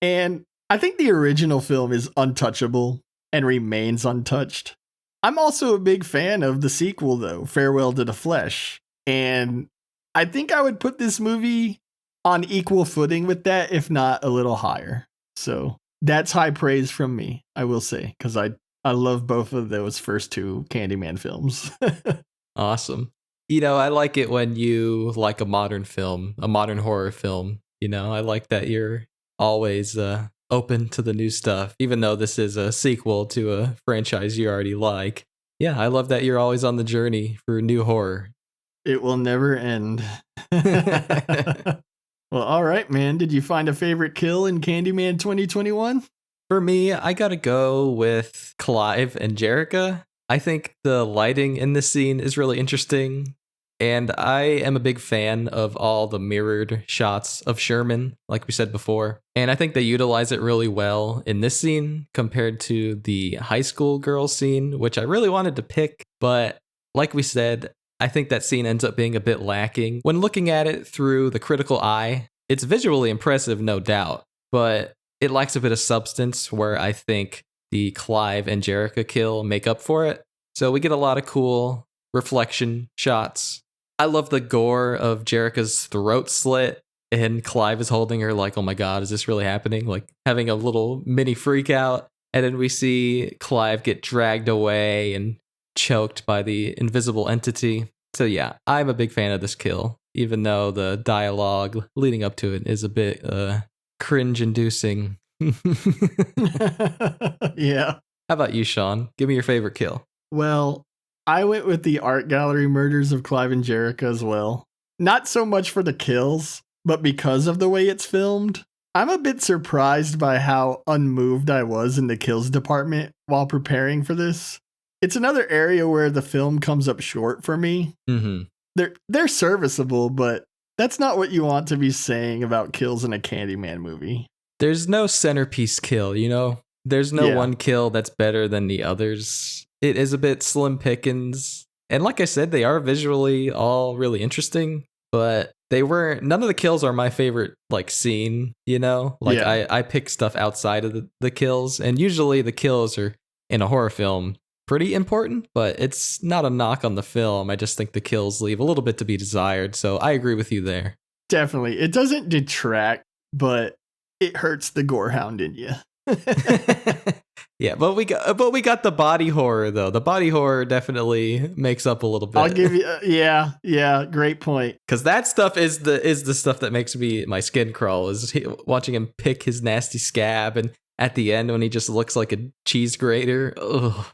And I think the original film is untouchable and remains untouched. I'm also a big fan of the sequel, though, Farewell to the Flesh. And I think I would put this movie on equal footing with that, if not a little higher. So that's high praise from me, I will say, because I love both of those first two Candyman films. Awesome. I like it when you like a modern film, a modern horror film. I like that you're always open to the new stuff, even though this is a sequel to a franchise you already like. Yeah, I love that you're always on the journey for new horror. It will never end. Well, all right, man. Did you find a favorite kill in Candyman 2021? For me, I gotta go with Clive and Jerica. I think the lighting in this scene is really interesting. And I am a big fan of all the mirrored shots of Sherman, like we said before. And I think they utilize it really well in this scene compared to the high school girl scene, which I really wanted to pick. But like we said, I think that scene ends up being a bit lacking. When looking at it through the critical eye, it's visually impressive, no doubt. But it lacks a bit of substance, where I think the Clive and Jerica kill make up for it. So we get a lot of cool reflection shots. I love the gore of Jerica's throat slit, and Clive is holding her like, oh my god, is this really happening? Like having a little mini freak out. And then we see Clive get dragged away and choked by the invisible entity. So yeah, I'm a big fan of this kill, even though the dialogue leading up to it is a bit cringe-inducing. Yeah. How about you, Sean? Give me your favorite kill. Well, I went with the art gallery murders of Clive and Jerica as well. Not so much for the kills, but because of the way it's filmed. I'm a bit surprised by how unmoved I was in the kills department while preparing for this. It's another area where the film comes up short for me. Mm-hmm. They're serviceable, but that's not what you want to be saying about kills in a Candyman movie. There's no centerpiece kill, There's no one kill that's better than the others. It is a bit slim pickings. And like I said, they are visually all really interesting, but none of the kills are my favorite like scene, you know? Like Yeah. I pick stuff outside of the kills, and usually the kills are in a horror film pretty important, but it's not a knock on the film. I just think the kills leave a little bit to be desired. So I agree with you there. Definitely. It doesn't detract, but it hurts the gorehound in you. Yeah, but we got the body horror though. The body horror definitely makes up a little bit. I'll give you yeah, great point. Cuz that stuff is the stuff that makes my skin crawl is watching him pick his nasty scab, and at the end when he just looks like a cheese grater. Ugh.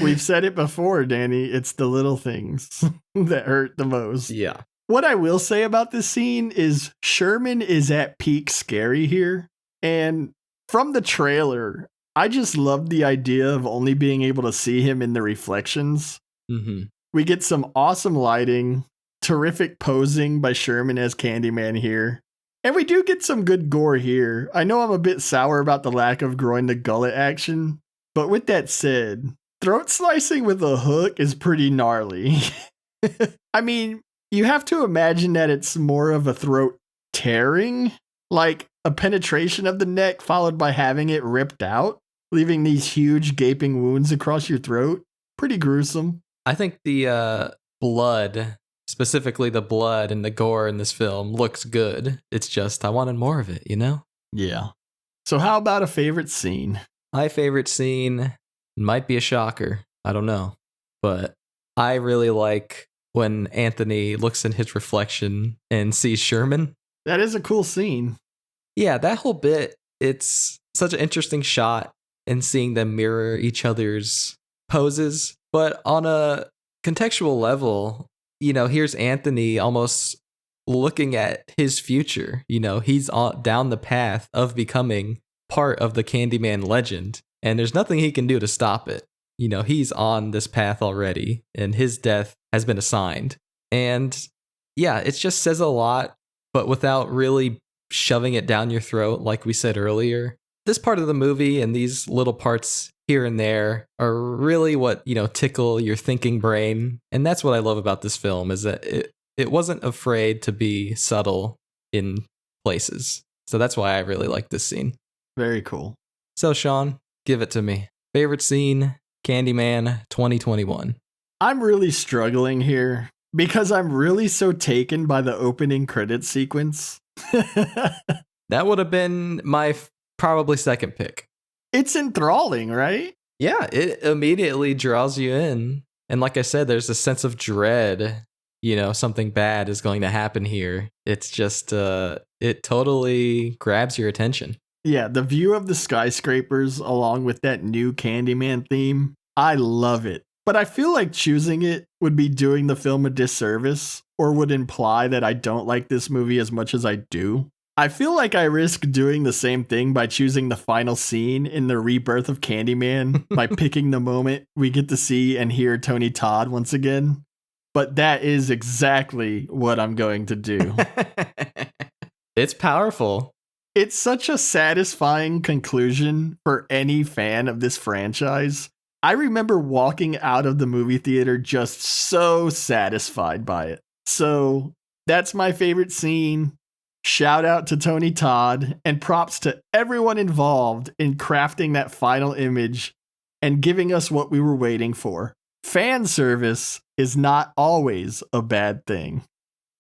We've said it before, Danny. It's the little things that hurt the most. Yeah. What I will say about this scene is Sherman is at peak scary here. And from the trailer, I just love the idea of only being able to see him in the reflections. Mm-hmm. We get some awesome lighting, terrific posing by Sherman as Candyman here. And we do get some good gore here. I know I'm a bit sour about the lack of groin to gullet action, but with that said, throat slicing with a hook is pretty gnarly. I mean, you have to imagine that it's more of a throat tearing, like a penetration of the neck followed by having it ripped out, leaving these huge gaping wounds across your throat. Pretty gruesome. I think the blood, specifically the blood and the gore in this film, looks good. It's just I wanted more of it, you know? Yeah. So how about a favorite scene? My favorite scene might be a shocker. I don't know. But I really like when Anthony looks in his reflection and sees Sherman. That is a cool scene. Yeah, that whole bit, it's such an interesting shot and seeing them mirror each other's poses. But on a contextual level, you know, here's Anthony almost looking at his future. You know, he's down the path of becoming part of the Candyman legend, and there's nothing he can do to stop it. You know, he's on this path already, and his death has been assigned. And yeah, it just says a lot, but without really shoving it down your throat, like we said earlier. This part of the movie and these little parts here and there are really what, you know, tickle your thinking brain. And that's what I love about this film, is that it wasn't afraid to be subtle in places. So that's why I really like this scene. Very cool. So Sean, give it to me. Favorite scene, Candyman 2021. I'm really struggling here because I'm really so taken by the opening credits sequence. That would have been my probably second pick. It's enthralling, right? Yeah, it immediately draws you in. And like I said, there's a sense of dread. You know, something bad is going to happen here. It's just, it totally grabs your attention. Yeah, the view of the skyscrapers along with that new Candyman theme, I love it. But I feel like choosing it would be doing the film a disservice, or would imply that I don't like this movie as much as I do. I feel like I risk doing the same thing by choosing the final scene in the rebirth of Candyman by picking the moment we get to see and hear Tony Todd once again. But that is exactly what I'm going to do. It's powerful. It's such a satisfying conclusion for any fan of this franchise. I remember walking out of the movie theater just so satisfied by it. So that's my favorite scene. Shout out to Tony Todd, and props to everyone involved in crafting that final image and giving us what we were waiting for. Fan service is not always a bad thing.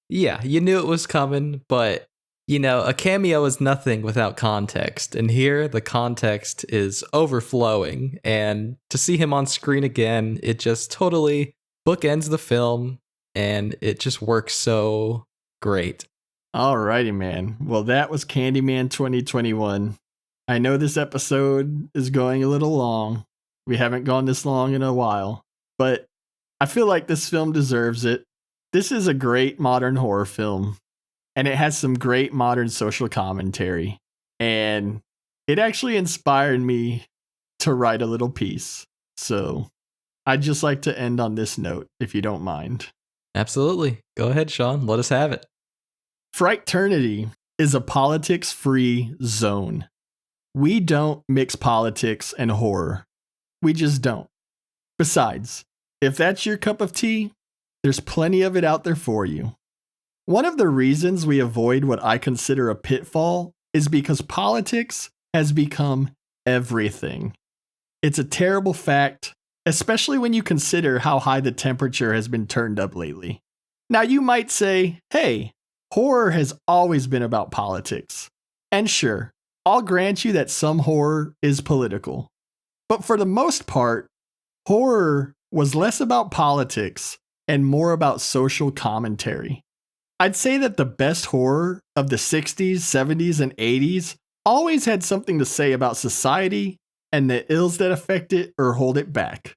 Yeah, you knew it was coming, but, you know, a cameo is nothing without context. And here, the context is overflowing. And to see him on screen again, it just totally bookends the film, and it just works so great. Alrighty, man. Well, that was Candyman 2021. I know this episode is going a little long. We haven't gone this long in a while, but I feel like this film deserves it. This is a great modern horror film, and it has some great modern social commentary. And it actually inspired me to write a little piece. So I'd just like to end on this note, if you don't mind. Absolutely. Go ahead, Sean. Let us have it. Frighternity is a politics-free zone. We don't mix politics and horror. We just don't. Besides, If that's your cup of tea, there's plenty of it out there for you. One of the reasons we avoid what I consider a pitfall is because politics has become everything. It's a terrible fact, especially when you consider how high the temperature has been turned up lately. Now you might say, hey, horror has always been about politics. And sure, I'll grant you that some horror is political. But for the most part, horror was less about politics and more about social commentary. I'd say that the best horror of the 60s, 70s, and 80s always had something to say about society and the ills that affect it or hold it back.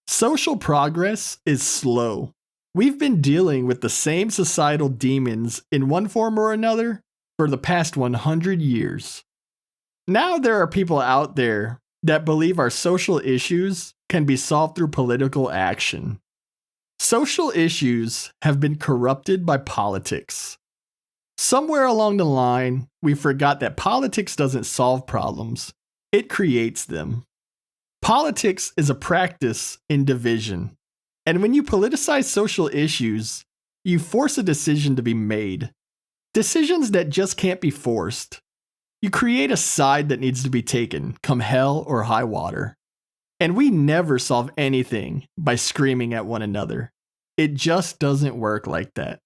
Social progress is slow. We've been dealing with the same societal demons in one form or another for the past 100 years. Now there are people out there that believe our social issues can be solved through political action. Social issues have been corrupted by politics. Somewhere along the line, we forgot that politics doesn't solve problems, it creates them. Politics is a practice in division, and when you politicize social issues, you force a decision to be made. Decisions that just can't be forced. You create a side that needs to be taken, come hell or high water. And we never solve anything by screaming at one another. It just doesn't work like that.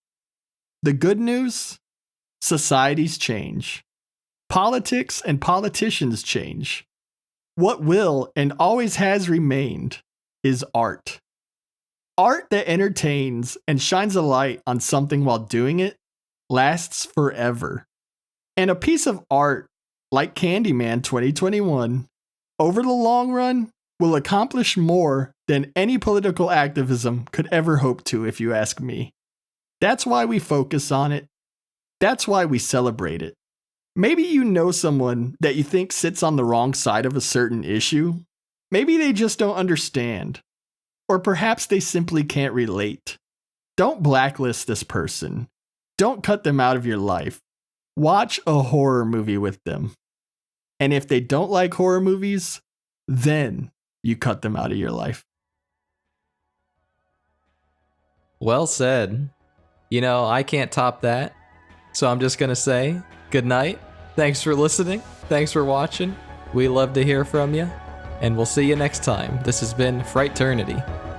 The good news? Societies change. Politics and politicians change. What will and always has remained is art. Art that entertains and shines a light on something while doing it lasts forever. And a piece of art like Candyman 2021, over the long run, will accomplish more than any political activism could ever hope to, if you ask me. That's why we focus on it. That's why we celebrate it. Maybe you know someone that you think sits on the wrong side of a certain issue. Maybe they just don't understand. Or perhaps they simply can't relate. Don't blacklist this person. Don't cut them out of your life. Watch a horror movie with them. And if they don't like horror movies, then you cut them out of your life. Well said. You know, I can't top that. So I'm just going to say good night. Thanks for listening. Thanks for watching. We love to hear from you. And we'll see you next time. This has been Frighternity.